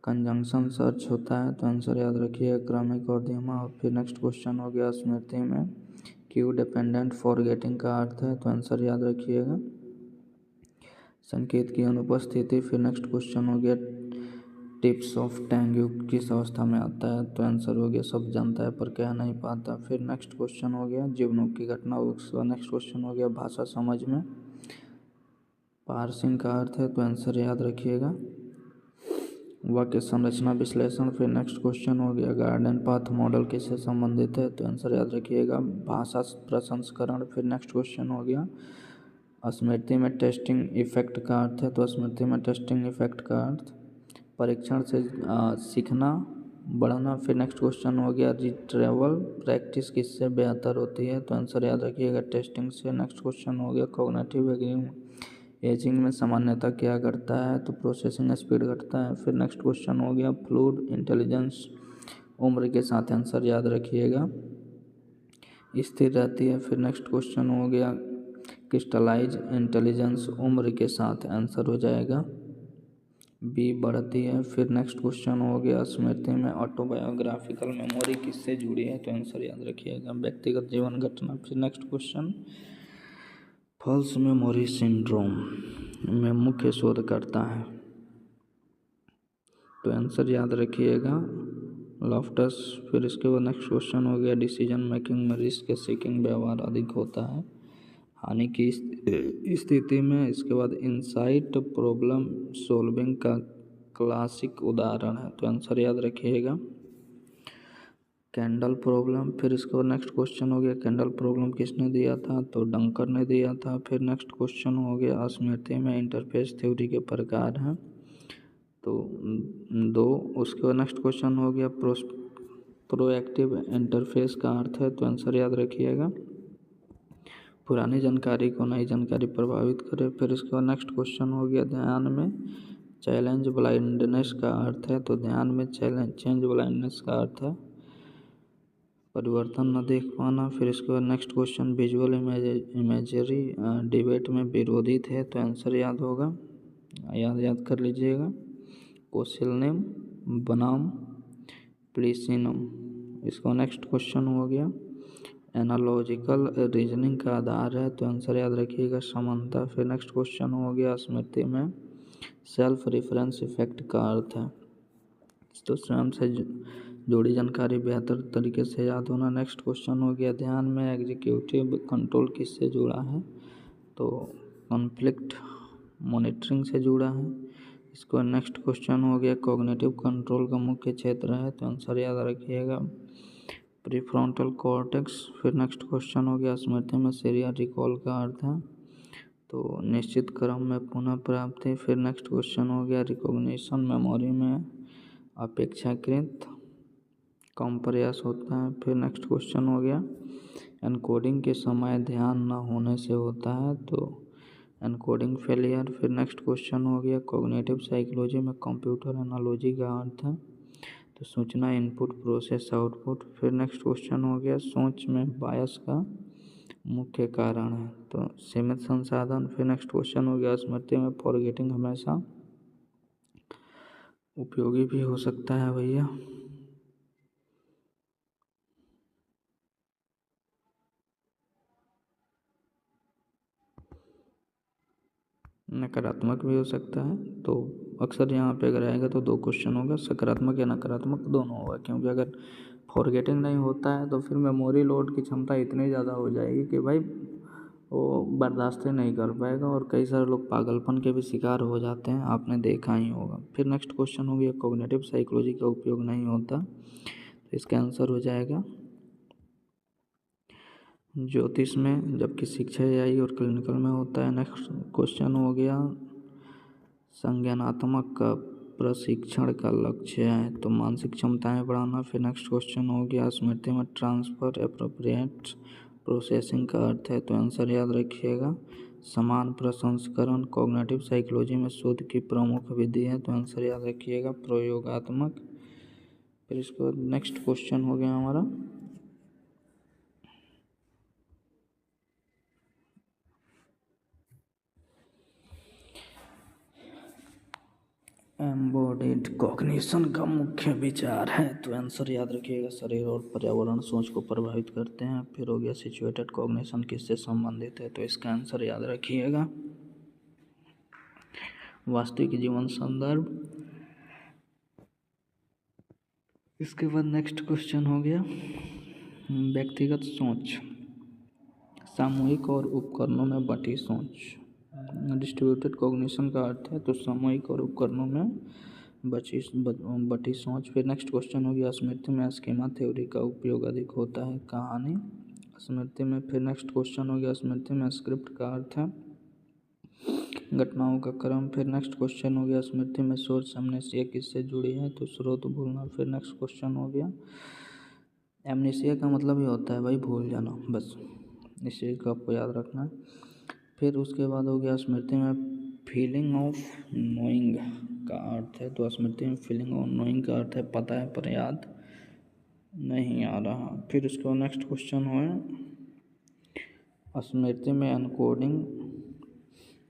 कंजंक्शन सर्च होता है, तो आंसर याद रखिएगा क्रमिक और धीमा। और फिर नेक्स्ट क्वेश्चन हो गया स्मृति में क्यू डिपेंडेंट फॉरगेटिंग का अर्थ है, तो आंसर याद रखिएगा संकेत की अनुपस्थिति। फिर नेक्स्ट क्वेश्चन हो गया टिप्स ऑफ टंग किस अवस्था में आता है, तो आंसर हो गया सब जानता है पर कह नहीं पाता। फिर नेक्स्ट क्वेश्चन हो गया जीवनों की घटना। उसका नेक्स्ट क्वेश्चन हो गया भाषा समझ में पार्सिंग का अर्थ है, तो आंसर याद रखिएगा वाक्य संरचना विश्लेषण। फिर नेक्स्ट क्वेश्चन हो गया गार्डन पाथ मॉडल किससे संबंधित है, तो आंसर याद रखिएगा भाषा प्रसंस्करण। फिर नेक्स्ट क्वेश्चन हो गया स्मृति में टेस्टिंग इफेक्ट का अर्थ है, तो स्मृति में टेस्टिंग इफेक्ट का अर्थ परीक्षण से सीखना बढ़ना। फिर नेक्स्ट क्वेश्चन हो गया रिट्रेवल प्रैक्टिस किससे बेहतर होती है, तो आंसर याद रखिएगा टेस्टिंग से। नेक्स्ट क्वेश्चन हो गया कॉग्निटिव एजिंग में सामान्यतः क्या घटता है, तो प्रोसेसिंग स्पीड घटता है। फिर नेक्स्ट क्वेश्चन हो गया फ्लूइड इंटेलिजेंस उम्र के साथ, आंसर याद रखिएगा स्थिर रहती है। फिर नेक्स्ट क्वेश्चन हो गया क्रिस्टलाइज इंटेलिजेंस उम्र के साथ, आंसर हो जाएगा बी बढ़ती है। फिर नेक्स्ट क्वेश्चन हो गया स्मृति में ऑटोबायोग्राफिकल मेमोरी किससे जुड़ी है, तो आंसर याद रखिएगा व्यक्तिगत जीवन घटना। फिर next question false memory syndrome में मुख्य शोध करता है, तो आंसर याद रखिएगा लॉफ्टस। फिर इसके बाद नेक्स्ट क्वेश्चन हो गया डिसीजन मेकिंग में रिस्क सीकिंग व्यवहार अधिक होता है हानि की स्थिति में। इसके बाद इनसाइट प्रॉब्लम सॉल्विंग का क्लासिक उदाहरण है, तो आंसर याद रखिएगा कैंडल प्रॉब्लम। फिर इसके बाद नेक्स्ट क्वेश्चन हो गया कैंडल प्रॉब्लम किसने दिया था, तो डंकर ने दिया था। फिर नेक्स्ट क्वेश्चन हो गया स्मृति में इंटरफेस थ्योरी के प्रकार हैं, तो दो। उसके बाद नेक्स्ट क्वेश्चन हो गया प्रोएक्टिव इंटरफेस का अर्थ है, तो आंसर याद रखिएगा पुरानी जानकारी को नई जानकारी प्रभावित करे। फिर इसके बाद नेक्स्ट क्वेश्चन हो गया ध्यान में चैलेंज ब्लाइंडनेस का अर्थ है, तो ध्यान में चेंज ब्लाइंडनेस का अर्थ है परिवर्तन न देख पाना। फिर इसके बाद next question, visual imagery debate में विरोधी थे, तो आंसर याद होगा, याद कर लीजिएगा, कोसिलनेम बनाम प्लीसिनम। इसको नेक्स्ट क्वेश्चन हो गया, एनालॉजिकल रीजनिंग का आधार है, तो आंसर याद रखिएगा समानता। फिर नेक्स्ट क्वेश्चन हो गया, स्मृति में सेल्फ रेफरेंस इफेक्ट का अर्थ है, तो स्वयं से जुड़ी जानकारी बेहतर तरीके से याद होना। नेक्स्ट क्वेश्चन हो गया, ध्यान में एग्जीक्यूटिव कंट्रोल किससे जुड़ा है, तो कॉन्फ्लिक्ट मॉनिटरिंग से जुड़ा है। इसको नेक्स्ट क्वेश्चन हो गया, कॉग्निटिव कंट्रोल का मुख्य क्षेत्र है, तो आंसर याद रखिएगा प्रीफ्रंटल कॉर्टेक्स। फिर नेक्स्ट क्वेश्चन हो गया, स्मृति में सीरियल रिकॉल का अर्थ है, तो निश्चित क्रम में पुनः प्राप्ति। फिर नेक्स्ट क्वेश्चन हो गया, रिकॉग्निशन मेमोरी में अपेक्षाकृत कम प्रयास होता है। फिर नेक्स्ट क्वेश्चन हो गया, एनकोडिंग के समय ध्यान न होने से होता है, तो एनकोडिंग फेलियर। फिर नेक्स्ट क्वेश्चन हो गया, कॉग्निटिव साइकोलॉजी में कंप्यूटर एनालॉजी का अर्थ है, तो सूचना इनपुट प्रोसेस आउटपुट। फिर नेक्स्ट क्वेश्चन हो गया, सोच में बायस का मुख्य कारण है, तो सीमित संसाधन। फिर नेक्स्ट क्वेश्चन हो गया, स्मृति में फॉरगेटिंग हमेशा उपयोगी भी हो सकता है भैया। नकारात्मक भी हो सकता है, तो अक्सर यहाँ पे अगर आएगा तो दो क्वेश्चन होगा, सकारात्मक या नकारात्मक दोनों होगा, क्योंकि अगर फॉरगेटिंग नहीं होता है तो फिर मेमोरी लोड की क्षमता इतनी ज़्यादा हो जाएगी कि भाई वो बर्दाश्त नहीं कर पाएगा, और कई सारे लोग पागलपन के भी शिकार हो जाते हैं, आपने देखा ही होगा। फिर नेक्स्ट क्वेश्चन हो गया, कॉग्निटिव साइकोलॉजी का उपयोग नहीं होता, तो इसका आंसर हो जाएगा ज्योतिष में, जबकि शिक्षा आई और क्लिनिकल में होता है। नेक्स्ट क्वेश्चन हो गया, संज्ञानात्मक का प्रशिक्षण का लक्ष्य है, तो मानसिक क्षमताएं बढ़ाना। फिर नेक्स्ट क्वेश्चन हो गया, स्मृति में ट्रांसफर एप्रोप्रिएट प्रोसेसिंग का अर्थ है, तो आंसर याद रखिएगा समान प्रसंस्करण। कॉग्निटिव साइकोलॉजी में शोध की प्रमुख विधि है, तो आंसर याद रखिएगा प्रयोगात्मक। फिर इसके बाद नेक्स्ट क्वेश्चन हो गया हमारा, एम्बॉडीड कॉग्निशन का मुख्य विचार है, तो आंसर याद रखिएगा शरीर और पर्यावरण सोच को प्रभावित करते हैं। फिर हो गया, सिचुएटेड कॉग्निशन किससे संबंधित है, तो इसका आंसर याद रखिएगा वास्तविक जीवन संदर्भ। इसके बाद नेक्स्ट क्वेश्चन हो गया, व्यक्तिगत सोच, सामूहिक और उपकरणों में बटी सोच। डिस्ट्रीब्यूटेड कॉग्निशन का अर्थ है, तो सामूहिक और उपकरणों में बटी सोच। फिर नेक्स्ट क्वेश्चन हो गया, स्मृति में स्कीमा थ्योरी का उपयोग अधिक होता है, कहानी स्मृति में। फिर नेक्स्ट क्वेश्चन हो गया, स्मृति में स्क्रिप्ट का अर्थ है घटनाओं का क्रम। फिर नेक्स्ट क्वेश्चन हो गया, स्मृति में सोर्स एमनेसिया किससे जुड़ी है, तो स्रोत भूलना। फिर नेक्स्ट क्वेश्चन हो गया, एमनेसिया का मतलब ही होता है भाई भूल जाना, बस इस चीज़ को आपको याद रखना है। फिर उसके बाद हो गया, स्मृति में फीलिंग ऑफ नोइंग का अर्थ है, तो स्मृति में फीलिंग ऑफ नोइंग का अर्थ है पता है पर याद नहीं आ रहा। फिर उसके बाद नेक्स्ट क्वेश्चन है, स्मृति में एनकोडिंग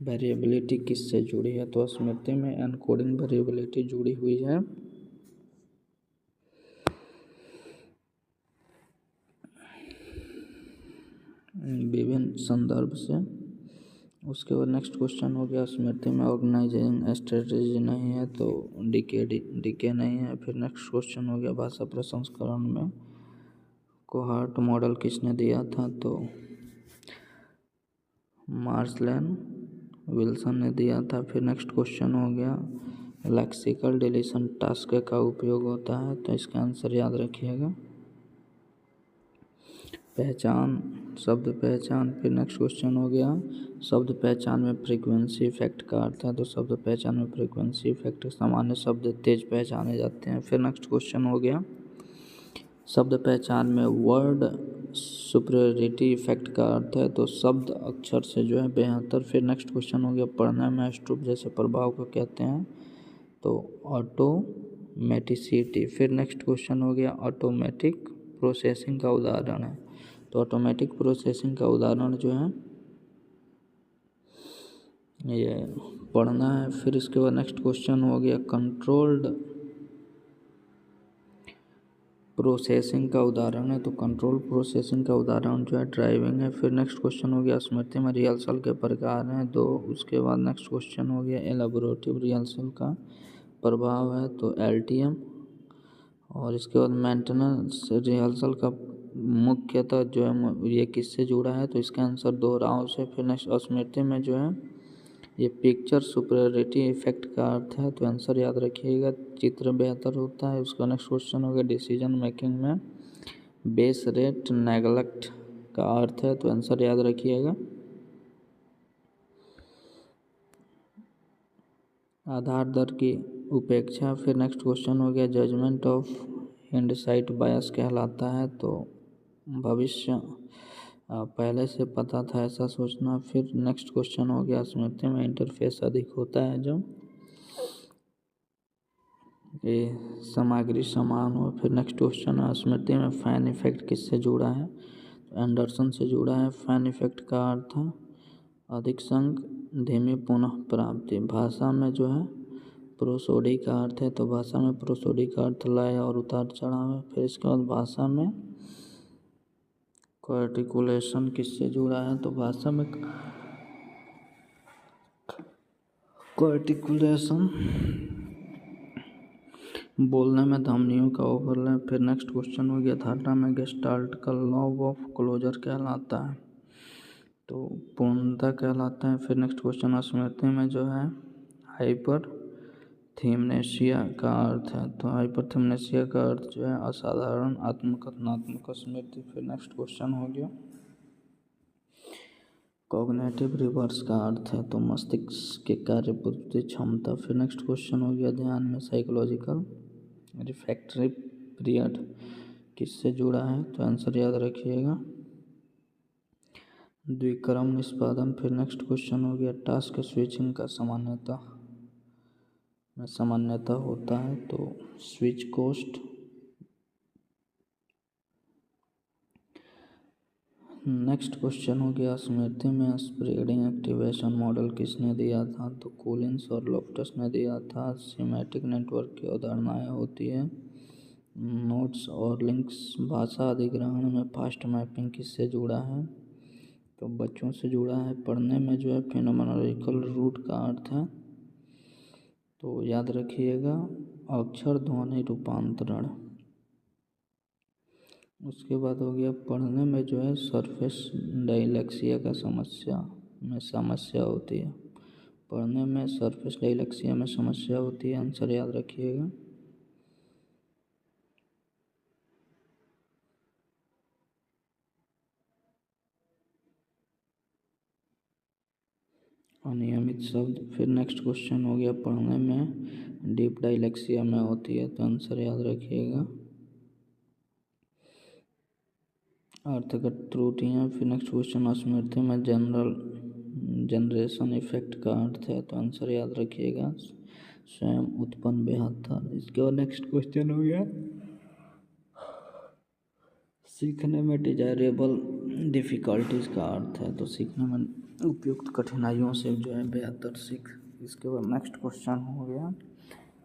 वेरिएबिलिटी किससे जुड़ी है, तो स्मृति में एनकोडिंग वेरिएबिलिटी जुड़ी हुई है विभिन्न संदर्भ से। उसके बाद नेक्स्ट क्वेश्चन हो गया, स्मृति में ऑर्गेनाइजिंग स्ट्रेटजी नहीं है, तो डीके नहीं है। फिर नेक्स्ट क्वेश्चन हो गया, भाषा प्रसंस्करण में कोहार्ट मॉडल किसने दिया था, तो मार्शलैन विल्सन ने दिया था। फिर नेक्स्ट क्वेश्चन हो गया, लेक्सिकल डिलीशन टास्क का उपयोग होता है, तो इसका आंसर याद रखिएगा पहचान, शब्द पहचान। फिर नेक्स्ट क्वेश्चन हो गया, शब्द पहचान में फ्रीक्वेंसी इफेक्ट का अर्थ है, तो शब्द पहचान में फ्रीक्वेंसी इफेक्ट सामान्य शब्द तेज पहचाने जाते हैं। फिर नेक्स्ट क्वेश्चन हो गया, शब्द पहचान में वर्ड सुपरियरिटी इफेक्ट का अर्थ है, तो शब्द अक्षर से जो है बेहतर। फिर नेक्स्ट क्वेश्चन हो गया, पढ़ने में स्ट्रूप जैसे प्रभाव को कहते हैं, तो ऑटोमेटिसिटी। फिर नेक्स्ट क्वेश्चन हो गया, ऑटोमेटिक प्रोसेसिंग का उदाहरण है। तो ऑटोमेटिक प्रोसेसिंग का उदाहरण जो है ये पढ़ना है। फिर इसके बाद नेक्स्ट क्वेश्चन हो गया कंट्रोल्ड प्रोसेसिंग का उदाहरण है। तो कंट्रोल प्रोसेसिंग का उदाहरण जो है ड्राइविंग है। फिर नेक्स्ट क्वेश्चन हो गया स्मृति में रिहर्सल के प्रकार हैं दो। उसके बाद नेक्स्ट क्वेश्चन हो गया एलाबोरेटिव रिहर्सल का प्रभाव है तो LTM। और इसके बाद मेंटेनेंस रिहर्सल का मुख्यतः जो है ये किससे जुड़ा है तो इसका आंसर दोहराव से। फिर नेक्स्ट स्मृति में जो है ये पिक्चर सुपरियॉरिटी इफेक्ट का अर्थ है तो आंसर याद रखिएगा चित्र बेहतर होता है। उसका नेक्स्ट क्वेश्चन हो गया डिसीजन मेकिंग में बेस रेट नेगलेक्ट का अर्थ है तो आंसर याद रखिएगा आधार दर की उपेक्षा। फिर नेक्स्ट क्वेश्चन हो गया जजमेंट ऑफ हिंडसाइट बायस कहलाता है तो भविष्य पहले से पता था ऐसा सोचना। फिर नेक्स्ट क्वेश्चन हो गया स्मृति में इंटरफेस अधिक होता है जब ये सामग्री समान हो। फिर नेक्स्ट क्वेश्चन है स्मृति में फैन इफेक्ट किससे जुड़ा है तो एंडरसन से जुड़ा है। फैन इफेक्ट का अर्थ है अधिक संग धीमी पुनः प्राप्ति। भाषा में जो है प्रोसोडी का अर्थ है तो भाषा में प्रोसोडी का अर्थ लय और उतार चढ़ाव है। फिर इसके बाद भाषा में आर्टिकुलेशन किससे जुड़ा है तो भाषा में आर्टिकुलेशन बोलने में ध्वनियों का ओवरलैप। फिर नेक्स्ट क्वेश्चन हो गया धारणा में गेस्टाल्ट का लॉ ऑफ क्लोजर कहलाता है तो पूर्णता कहलाता है। फिर नेक्स्ट क्वेश्चन स्मृति में जो है हाइपर थीमनेशिया का अर्थ है तो हाइपर थीमनेशिया का अर्थ जो है असाधारण आत्मकथनात्मक स्मृति। फिर नेक्स्ट क्वेश्चन हो गया कॉग्निटिव रिवर्स का अर्थ है तो मस्तिष्क के कार्यपूर्ति क्षमता। फिर नेक्स्ट क्वेश्चन हो गया ध्यान में साइकोलॉजिकल रिफ्रैक्टरी पीरियड किससे जुड़ा है तो आंसर याद रखिएगा द्विक्रम निष्पादन। फिर नेक्स्ट क्वेश्चन हो गया टास्क स्विचिंग का सामान्यतः होता है तो स्विच कॉस्ट। नेक्स्ट क्वेश्चन हो गया स्मृति में स्प्रेडिंग एक्टिवेशन मॉडल किसने दिया था तो कोलिंस और लोफ्टस ने दिया था। सिमेट्रिक नेटवर्क की अवधारणाएं होती है नोड्स और लिंक्स। भाषा अधिग्रहण में फास्ट मैपिंग किससे जुड़ा है तो बच्चों से जुड़ा है। पढ़ने में जो है फिनोमेनोलॉजिकल रूट का अर्थ है तो याद रखिएगा अक्षर ध्वनि रूपांतरण। उसके बाद हो गया पढ़ने में जो है सरफेस डायलेक्सिया का समस्या होती है। पढ़ने में सरफेस डायलेक्सिया में समस्या होती है आंसर याद रखिएगा अनियमित शब्द। फिर नेक्स्ट क्वेश्चन हो गया पढ़ने में डीप डायलेक्सिया में होती है तो आंसर याद रखिएगा अर्थगत त्रुटियाँ। फिर नेक्स्ट क्वेश्चन स्मृति में जनरेशन इफेक्ट का अर्थ है तो आंसर याद रखिएगा स्वयं उत्पन्न बेहतर। इसके बाद नेक्स्ट क्वेश्चन हो गया सीखने में डिजायरेबल डिफ़िकल्टीज़ का अर्थ है तो सीखने में उपयुक्त कठिनाइयों से जो है बेहतर सीख। इसके बाद नेक्स्ट क्वेश्चन हो गया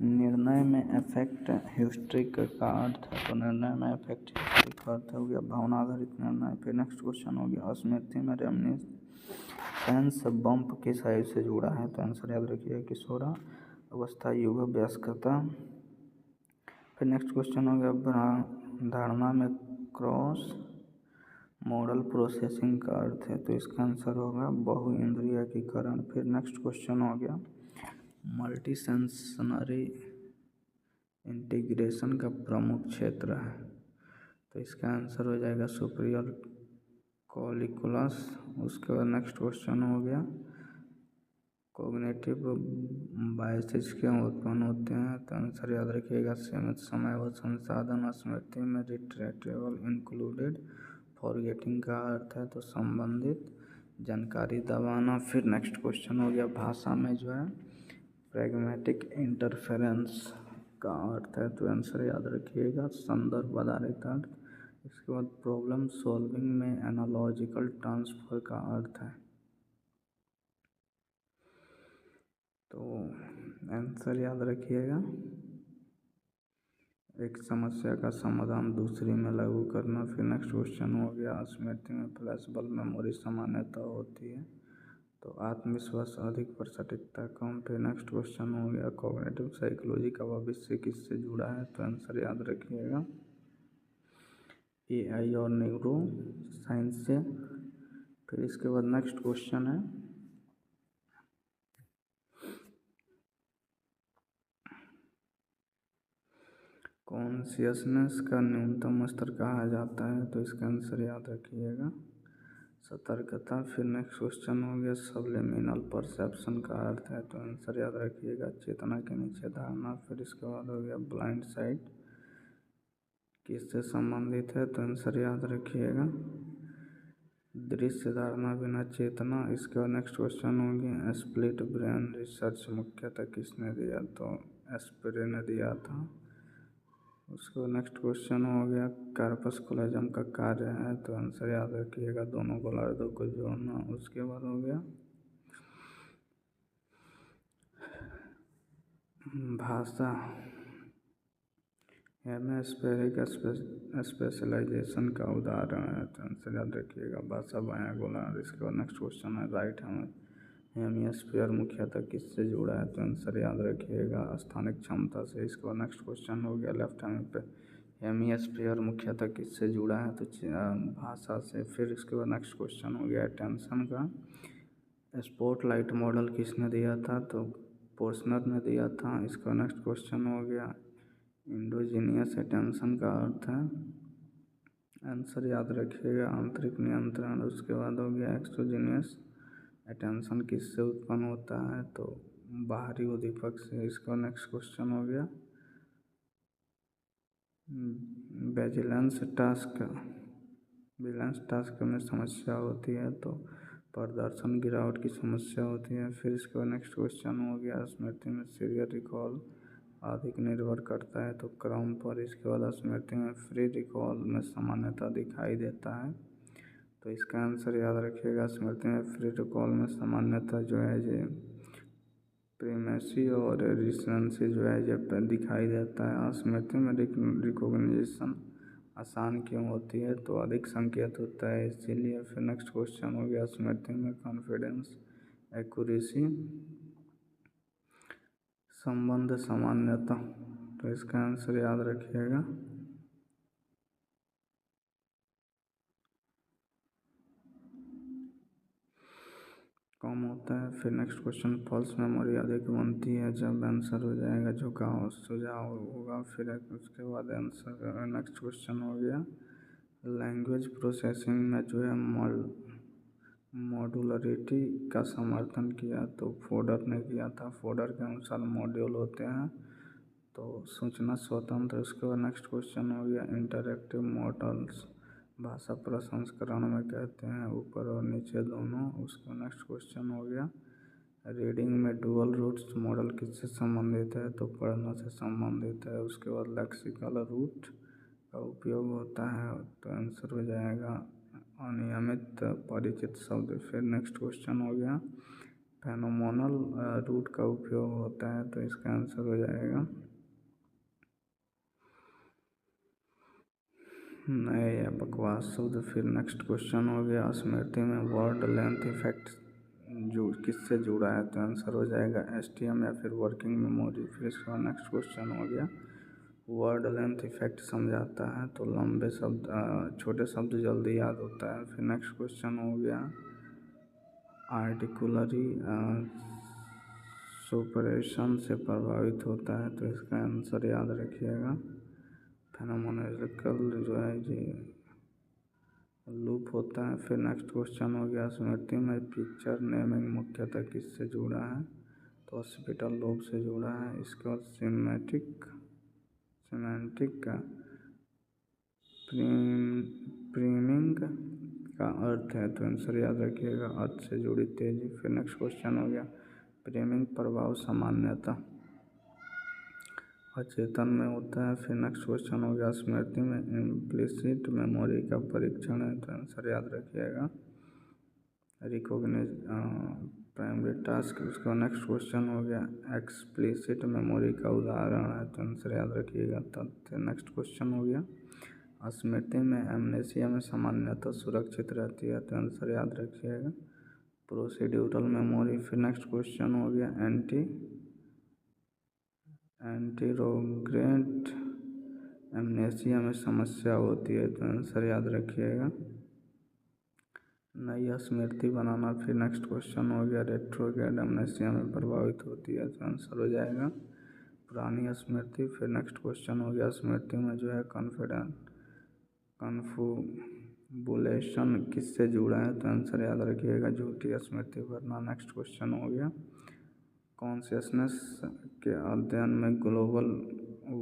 निर्णय में अफेक्ट हिस्ट्रिक का अर्थ है तो निर्णय में अफेक्ट हिस्ट्रिक का अर्थ हो गया भावना आधारित निर्णय। फिर नेक्स्ट क्वेश्चन हो गया स्मृति में रेमिनिसेंस बम्प किस आयु से जुड़ा है तो आंसर याद रखिए किशोरा अवस्था युवा वयस्कता। फिर नेक्स्ट क्वेश्चन हो गया धारणा में क्रॉस मॉडल प्रोसेसिंग का अर्थ है तो इसका आंसर होगा बहु इंद्रियीकरण। फिर नेक्स्ट क्वेश्चन हो गया मल्टी सेंसरी इंटीग्रेशन का प्रमुख क्षेत्र है तो इसका आंसर हो जाएगा सुपीरियर कॉलिकुलस। उसके बाद नेक्स्ट क्वेश्चन हो गया कॉग्निटिव बायसेस क्यों उत्पन्न होते हैं तो आंसर याद रखिएगा सीमित समय व संसाधन। स्मृति में रिट्रीवेबल इंक्लूडेड फॉरगेटिंग का अर्थ है तो संबंधित जानकारी दबाना। फिर नेक्स्ट क्वेश्चन हो गया भाषा में जो है प्रैग्मेटिक इंटरफेरेंस का अर्थ है तो आंसर याद रखिएगा संदर्भ आधारित अर्थ। इसके बाद प्रॉब्लम सॉल्विंग में एनालॉजिकल ट्रांसफ़र का अर्थ है। तो आंसर याद रखिएगा, एक समस्या का समाधान दूसरी में लागू करना। फिर नेक्स्ट क्वेश्चन हो गया, स्मृति में फ्लैशबल मेमोरी सामान्यता होती है तो आत्मविश्वास अधिक पर सटीकता कम। फिर नेक्स्ट क्वेश्चन हो गया, कॉग्निटिव साइकोलॉजी का भविष्य किससे जुड़ा है, तो आंसर याद रखिएगा AI और न्यूरो साइंस से। फिर इसके बाद नेक्स्ट क्वेश्चन है, कॉन्शियसनेस का न्यूनतम स्तर कहा जाता है, तो इसका आंसर याद रखिएगा सतर्कता। फिर नेक्स्ट क्वेश्चन हो गया, सबलिमिनल परसेप्शन का अर्थ है, तो आंसर याद रखिएगा चेतना के नीचे धारणा। फिर इसके बाद हो गया, ब्लाइंड साइट किससे संबंधित है, तो आंसर याद रखिएगा दृश्य धारणा बिना चेतना। इसके बाद नेक्स्ट क्वेश्चन हो गया, स्प्लिट ब्रेन रिसर्च मुख्यतः किसने दिया, तो एस्पिरे ने दिया था। उसके बाद नेक्स्ट क्वेश्चन हो गया, कार्पस्कुलिज्म का कार्य है, तो आंसर याद रखिएगा दोनों गोलार्धों को जोड़ना। उसके बाद हो गया भाषा हेमिस्फेरिक स्पेशलाइजेशन का उदाहरण है, तो आंसर याद रखिएगा भाषा बायां गोलार्ध। इसके बाद नेक्स्ट क्वेश्चन है, राइट हेमिस्फीयर मुख्यतः किससे जुड़ा है, तो आंसर याद रखिएगा स्थानिक क्षमता से। इसके बाद नेक्स्ट क्वेश्चन हो गया, लेफ्ट हेमिस्फीयर मुख्यतः किससे जुड़ा है, तो भाषा से। फिर इसके बाद नेक्स्ट क्वेश्चन हो गया, अटेंशन का स्पॉटलाइट मॉडल किसने दिया था, तो पोर्सनर ने दिया था। इसका नेक्स्ट क्वेश्चन हो गया, इंडोजीनियस अटेंशन का अर्थ है, आंसर याद रखिएगा आंतरिक नियंत्रण। उसके बाद हो गया, एक्सोजीनियस अटेंशन किससे उत्पन्न होता है, तो बाहरी उद्दीपक से। इसका नेक्स्ट क्वेश्चन हो गया, विजिलेंस टास्क में समस्या होती है तो प्रदर्शन गिरावट की समस्या होती है। फिर इसके बाद नेक्स्ट क्वेश्चन हो गया, स्मृति में सीरियल रिकॉल अधिक निर्भर करता है तो क्रम पर। इसके बाद स्मृति में फ्री रिकॉल में सामान्यता दिखाई देता है, तो इसका आंसर याद रखिएगा स्मृति में फ्री रिकॉल में सामान्यता जो है ये प्रीमेसी और रिसेंसी जो है ये दिखाई देता है। स्मृति में रिकॉग्निशन आसान क्यों होती है, तो अधिक संकेत होता है इसीलिए। फिर नेक्स्ट क्वेश्चन हो गया, स्मृति में कॉन्फिडेंस एक्यूरेसी संबंध सामान्यता, तो इसका आंसर याद रखिएगा कम होता है। फिर नेक्स्ट क्वेश्चन, फॉल्स मेमोरी अधिक बनती है जब आंसर हो जाएगा झुकाव सुझाव होगा। फिर उसके बाद आंसर नेक्स्ट क्वेश्चन हो गया, लैंग्वेज प्रोसेसिंग में जो है मॉड्यूलरिटी का समर्थन किया, तो फोर्डर ने किया था। फोर्डर के अनुसार मॉड्यूल होते हैं तो सूचना स्वतंत्र। उसके बाद नेक्स्ट क्वेश्चन हो गया, इंटरैक्टिव मॉडल्स भाषा प्रसंस्करण में कहते हैं ऊपर और नीचे दोनों। उसका नेक्स्ट क्वेश्चन हो गया, रीडिंग में डुअल रूट्स मॉडल किससे संबंधित है, तो पढ़ना से संबंधित है। उसके बाद लेक्सिकल रूट का उपयोग होता है, तो आंसर हो जाएगा अनियमित परिचित शब्द। फिर नेक्स्ट क्वेश्चन हो गया, फेनोमोनल रूट का उपयोग होता है, तो इसका आंसर हो जाएगा नए या बकवास शब्द। फिर नेक्स्ट क्वेश्चन हो गया, स्मृति में वर्ड लेंथ इफेक्ट जो किससे जुड़ा है, तो आंसर हो जाएगा STM या फिर वर्किंग मेमोरी। फिर इसका नेक्स्ट क्वेश्चन हो गया, वर्ड लेंथ इफेक्ट समझाता है तो लंबे शब्द छोटे शब्द जल्दी याद होता है। फिर नेक्स्ट क्वेश्चन हो गया, आर्टिकुलरी सुपरेशन से प्रभावित होता है, तो इसका आंसर याद रखिएगा फेनोमेनोलॉजिकल जो है ये लूप होता है। फिर नेक्स्ट क्वेश्चन हो गया, स्मृति में पिक्चर नेमिंग मुख्यतः किससे जुड़ा है, तो हॉस्पिटल लोब से जुड़ा है। इसके बाद सिमेंटिक का प्रीमिंग का अर्थ है, तो आंसर याद रखिएगा अर्थ से जुड़ी तेजी। फिर नेक्स्ट क्वेश्चन हो गया, प्रीमिंग प्रभाव सामान्यता अचेतन में होता है। फिर नेक्स्ट क्वेश्चन हो गया स्मृति में इम्प्लिसिट मेमोरी का परीक्षण है, तो आंसर याद रखिएगा रिकॉग्निज प्राइमरी टास्क। उसका नेक्स्ट क्वेश्चन हो गया एक्सप्लिसिट मेमोरी का उदाहरण है, तो आंसर याद रखिएगा तथ्य। नेक्स्ट क्वेश्चन हो गया स्मृति में एमनेसिया में सामान्यतः सुरक्षित रहती है, तो आंसर याद रखिएगा प्रोसीड्यूरल मेमोरी। फिर नेक्स्ट क्वेश्चन हो गया एंटीरोग्रेंट एमनेसिया में समस्या होती है, तो आंसर याद रखिएगा नई स्मृति बनाना। फिर नेक्स्ट क्वेश्चन हो गया रेट्रोग्रेड एमनेसिया में प्रभावित होती है, तो आंसर हो जाएगा पुरानी स्मृति। फिर नेक्स्ट क्वेश्चन हो गया स्मृति में जो है कन्फुबुलेशन किससे जुड़ा है, तो आंसर याद रखिएगा झूठी स्मृति भरना। नेक्स्ट क्वेश्चन हो गया कॉन्शियसनेस के अध्ययन में ग्लोबल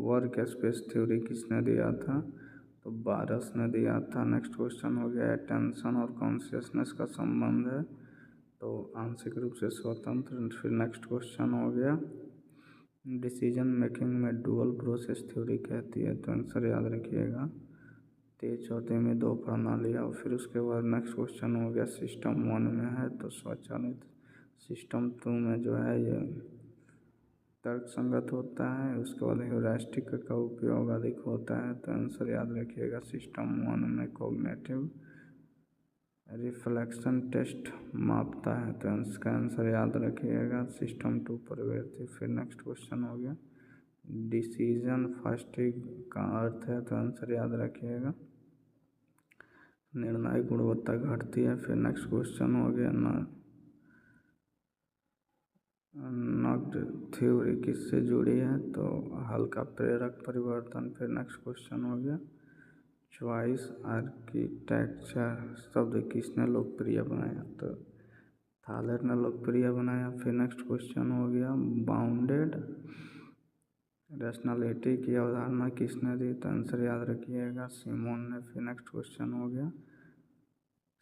वर्क स्पेस थ्योरी किसने दिया था, तो बारस ने दिया था। नेक्स्ट क्वेश्चन हो गया अटेंशन और कॉन्शियसनेस का संबंध है, तो आंशिक रूप से स्वतंत्र। फिर नेक्स्ट क्वेश्चन हो गया डिसीजन मेकिंग में डुअल प्रोसेस थ्योरी कहती है, तो आंसर याद रखिएगा तेज चौथे में दो प्रणालियाँ। फिर उसके बाद नेक्स्ट क्वेश्चन हो गया सिस्टम 1 में है तो स्वचालित, सिस्टम 2 में जो है ये तर्क संगत होता है। उसके बाद ह्यूरिस्टिक का उपयोग अधिक होता है, तो आंसर याद रखिएगा सिस्टम 1 में कॉग्निटिव रिफ्लेक्शन टेस्ट मापता है, तो इसका आंसर याद रखिएगा सिस्टम 2 प्रवृत्ति। फिर नेक्स्ट क्वेश्चन हो गया डिसीजन फास्टिंग का अर्थ है, तो आंसर याद रखिएगा निर्णय गुणवत्ता घटती है। फिर नेक्स्ट क्वेश्चन हो गया नग्ड थ्योरी किससे जुड़ी है, तो हल्का प्रेरक परिवर्तन। फिर नेक्स्ट क्वेश्चन हो गया चॉइस आर्किटेक्चर शब्द किसने लोकप्रिय बनाया, तो थालर ने लोकप्रिय बनाया। फिर नेक्स्ट क्वेश्चन हो गया बाउंडेड रैशनैलिटी की अवधारणा किसने दी, तो आंसर याद रखिएगा सिमोन ने। फिर नेक्स्ट क्वेश्चन हो गया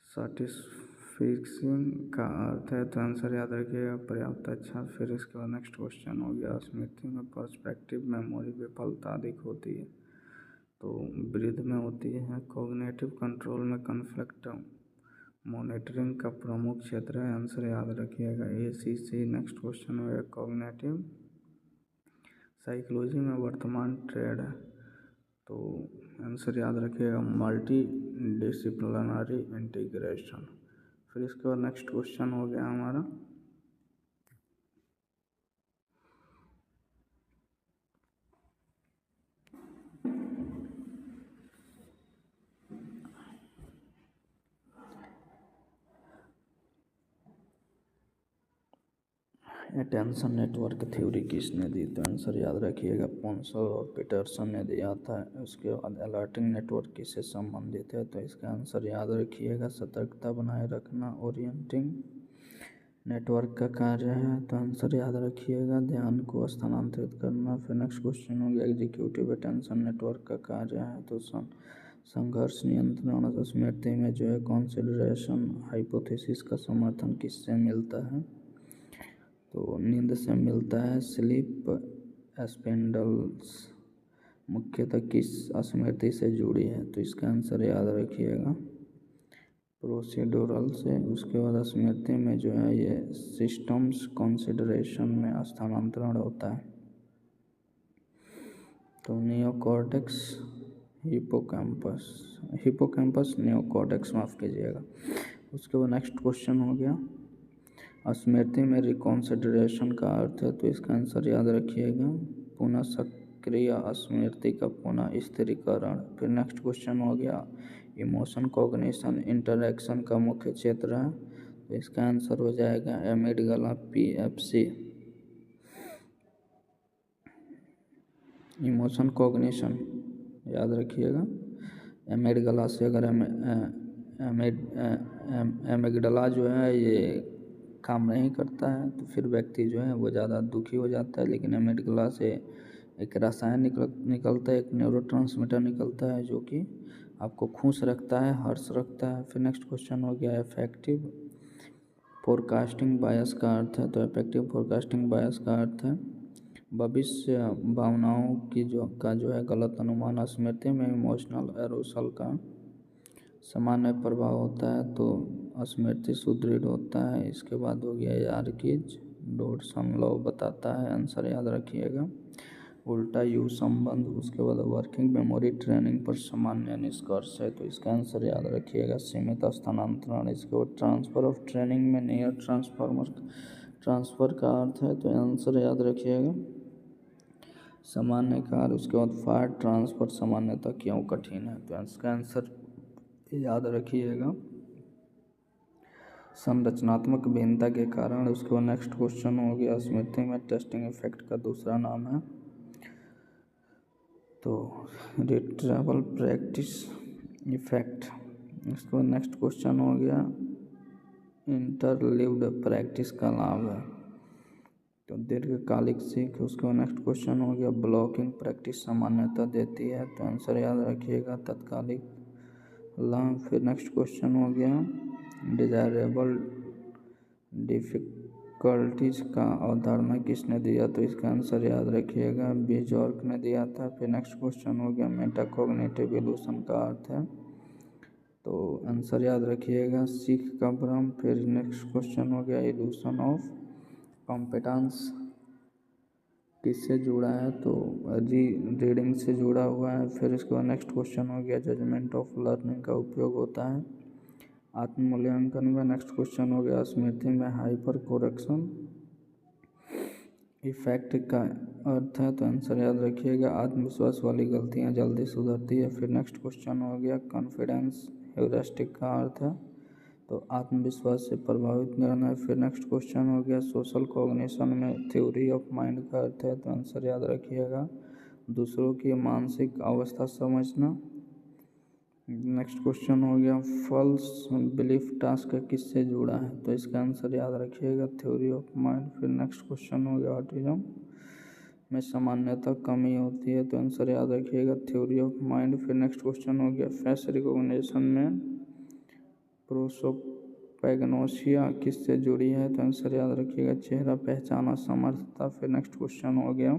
सैटिस्फिक्सिंग का अर्थ है, तो आंसर याद रखिएगा पर्याप्त अच्छा। फिर इसके बाद नेक्स्ट क्वेश्चन हो गया स्मृति में पर्सपेक्टिव मेमोरी विफलता अधिक होती है, तो वृद्ध में होती है। कॉग्निटिव कंट्रोल में कॉन्फ्लिक्ट मॉनिटरिंग का प्रमुख क्षेत्र है, आंसर याद रखिएगा ACC। नेक्स्ट क्वेश्चन हो गया कॉग्निटिव साइकोलॉजी में वर्तमान ट्रेंड है, तो आंसर याद रखिएगा मल्टी डिसिप्लिनरी इंटीग्रेशन। फिर इसके बाद नेक्स्ट क्वेश्चन हो गया हमारा अटेंशन नेटवर्क थ्योरी किसने दी, तो आंसर याद रखिएगा पोंसल और पीटरसन ने दिया था। उसके बाद अलर्टिंग नेटवर्क किससे संबंधित है, तो इसका आंसर याद रखिएगा सतर्कता बनाए रखना ओरिएंटिंग नेटवर्क का कार्य है, तो आंसर याद रखिएगा ध्यान को स्थानांतरित करना। फिर नेक्स्ट क्वेश्चन हो गया एग्जीक्यूटिव अटेंशन नेटवर्क का कार्य है, तो संघर्ष नियंत्रण स्मृति में जो है कंसिडरेशन हाइपोथेसिस का समर्थन किससे मिलता है, तो नींद से मिलता है। स्लीप स्पेंडल्स मुख्यतः किस स्मृति से जुड़ी है, तो इसका आंसर याद रखिएगा प्रोसीड्यूरल से। उसके बाद स्मृति में जो है ये सिस्टम्स कंसिडरेशन में स्थानांतरण होता है, तो नियोकॉर्टेक्स हिपोकैम्पस नियोकॉर्टेक्स माफ़ कीजिएगा। उसके बाद नेक्स्ट क्वेश्चन हो गया स्मृति में रिकॉन्सिडरेशन का अर्थ है, तो इसका आंसर याद रखिएगा पुनः सक्रिय स्मृति का पुनः स्थिरीकरण। फिर नेक्स्ट क्वेश्चन हो गया इमोशन कॉग्निशन इंटरैक्शन का मुख्य क्षेत्र है, तो इसका आंसर हो जाएगा एमिगडाला PFC। इमोशन कॉग्निशन याद रखिएगा एमिगडाला से, अगर एमिगडाला जो है ये काम नहीं करता है तो फिर व्यक्ति जो है वो ज़्यादा दुखी हो जाता है, लेकिन एमिगडाला से एक रसायन निकलता है, एक न्यूरोट्रांसमीटर निकलता है जो कि आपको खुश रखता है, हर्ष रखता है। फिर नेक्स्ट क्वेश्चन हो गया इफेक्टिव फोरकास्टिंग बायस का अर्थ है, तो इफेक्टिव फोरकास्टिंग बायस का अर्थ है भविष्य भावनाओं की जो है गलत अनुमान। स्मृति में इमोशनल एरोसल का सामान्य प्रभाव होता है तो स्मृति सुदृढ़ होता है। इसके बाद हो गया यार्कीज डोडसन लॉ बताता है, आंसर याद रखिएगा। उल्टा यू संबंध, उसके बाद वर्किंग मेमोरी ट्रेनिंग पर सामान्य निष्कर्ष है तो इसका आंसर याद रखिएगा सीमित स्थानांतरण। इसके बाद ट्रांसफर ऑफ ट्रेनिंग में नियर ट्रांसफर का अर्थ है तो आंसर याद रखिएगा सामान्य कार। उसके बाद फायर ट्रांसफर सामान्यतः क्यों कठिन है तो इसका आंसर याद रखिएगा संरचनात्मक भिन्नता के कारण। उसके बाद नेक्स्ट क्वेश्चन हो गया स्मृति में टेस्टिंग इफेक्ट का दूसरा नाम है तो रिट्रीवल प्रैक्टिस इफेक्ट। इसके बाद नेक्स्ट क्वेश्चन हो गया इंटरलीव्ड प्रैक्टिस का लाभ है तो दीर्घकालिक सीख। उसके बाद नेक्स्ट क्वेश्चन हो गया ब्लॉकिंग प्रैक्टिस सामान्यता देती है तो आंसर याद रखिएगा तत्कालिक लाभ। फिर नेक्स्ट क्वेश्चन हो गया डिजायरेबल डिफ़िकल्टीज का अवधारणा किसने दिया तो इसका आंसर याद रखिएगा बिजॉर्क ने दिया था। फिर नेक्स्ट क्वेश्चन हो गया मेटाकॉग्निटिव इल्यूशन का अर्थ है तो आंसर याद रखिएगा सीख का भ्रम। फिर नेक्स्ट क्वेश्चन हो गया इल्यूशन ऑफ कॉम्पिटेंस किससे जुड़ा है तो रीडिंग से जुड़ा हुआ है। फिर इसके बाद नेक्स्ट क्वेश्चन हो गया जजमेंट ऑफ लर्निंग का उपयोग होता है आत्म मूल्यांकन में। नेक्स्ट क्वेश्चन हो गया स्मृति में हाइपर कोरेक्शन इफेक्ट का अर्थ है तो आंसर याद रखिएगा आत्मविश्वास वाली गलतियां जल्दी सुधरती है। फिर नेक्स्ट क्वेश्चन हो गया कॉन्फिडेंस ह्यूरिस्टिक का अर्थ है तो आत्मविश्वास से प्रभावित करना है। फिर नेक्स्ट क्वेश्चन हो गया सोशल कॉग्निशन में थ्योरी ऑफ माइंड का अर्थ है तो आंसर याद रखिएगा दूसरों की मानसिक अवस्था समझना। नेक्स्ट क्वेश्चन हो गया फॉल्स बिलीफ टास्क किससे जुड़ा है तो इसका आंसर याद रखिएगा थ्योरी ऑफ माइंड। फिर नेक्स्ट क्वेश्चन हो गया ऑटिज्म में सामान्यतः कमी होती है तो आंसर याद रखिएगा थ्योरी ऑफ माइंड। फिर नेक्स्ट क्वेश्चन हो गया फेस रिकॉग्निशन में प्रोसोपैग्नोसिया किससे जुड़ी है तो आंसर याद रखिएगा चेहरा पहचाना समर्थता। फिर नेक्स्ट क्वेश्चन हो गया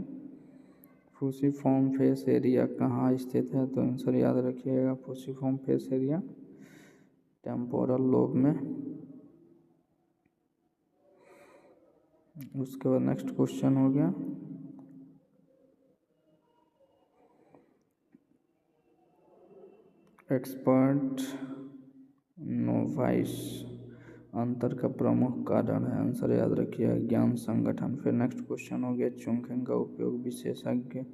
फूसीफॉर्म फेस एरिया कहाँ स्थित है तो आंसर याद रखिएगा फूसीफॉर्म फेस एरिया टेम्पोरल लोब में। उसके बाद नेक्स्ट क्वेश्चन हो गया एक्सपर्ट नोवाइस अंतर का प्रमुख कारण है आंसर याद रखिए ज्ञान संगठन। फिर नेक्स्ट क्वेश्चन हो गया चुंकिंग का उपयोग विशेषज्ञ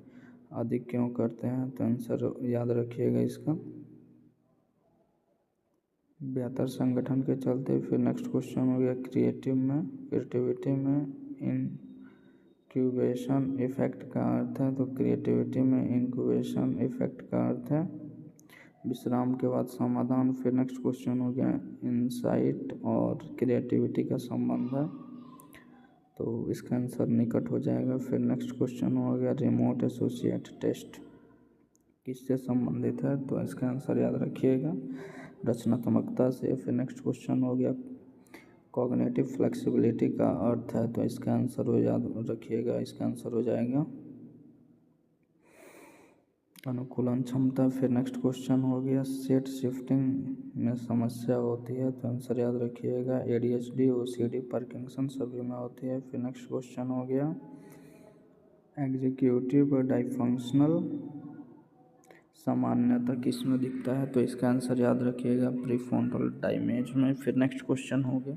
आदि क्यों करते हैं तो आंसर याद रखिएगा इसका बेहतर संगठन के चलते। फिर नेक्स्ट क्वेश्चन हो गया क्रिएटिविटी में इंक्यूबेशन इफेक्ट का अर्थ है तो क्रिएटिविटी में इंक्यूबेशन इफेक्ट का अर्थ है विश्राम के बाद समाधान। फिर नेक्स्ट क्वेश्चन हो गया इंसाइट और क्रिएटिविटी का संबंध है तो इसका आंसर निकट हो जाएगा। फिर नेक्स्ट क्वेश्चन हो गया रिमोट एसोसिएट टेस्ट किससे संबंधित है तो इसका आंसर याद रखिएगा रचनात्मकता से। फिर नेक्स्ट क्वेश्चन हो गया कॉग्निटिव फ्लेक्सिबिलिटी का अर्थ है तो इसका आंसर हो याद रखिएगा इसका आंसर हो जाएगा अनुकूलन क्षमता। फिर नेक्स्ट क्वेश्चन हो गया सेट शिफ्टिंग में समस्या होती है तो आंसर याद रखिएगा ADHD OCD पार्किंसन सभी में होती है। फिर नेक्स्ट क्वेश्चन हो गया एग्जीक्यूटिव डाइफंक्शनल सामान्यतः किस में दिखता है तो इसका आंसर याद रखिएगा प्रीफ्रंटल डाइमेज में। फिर नेक्स्ट क्वेश्चन हो गया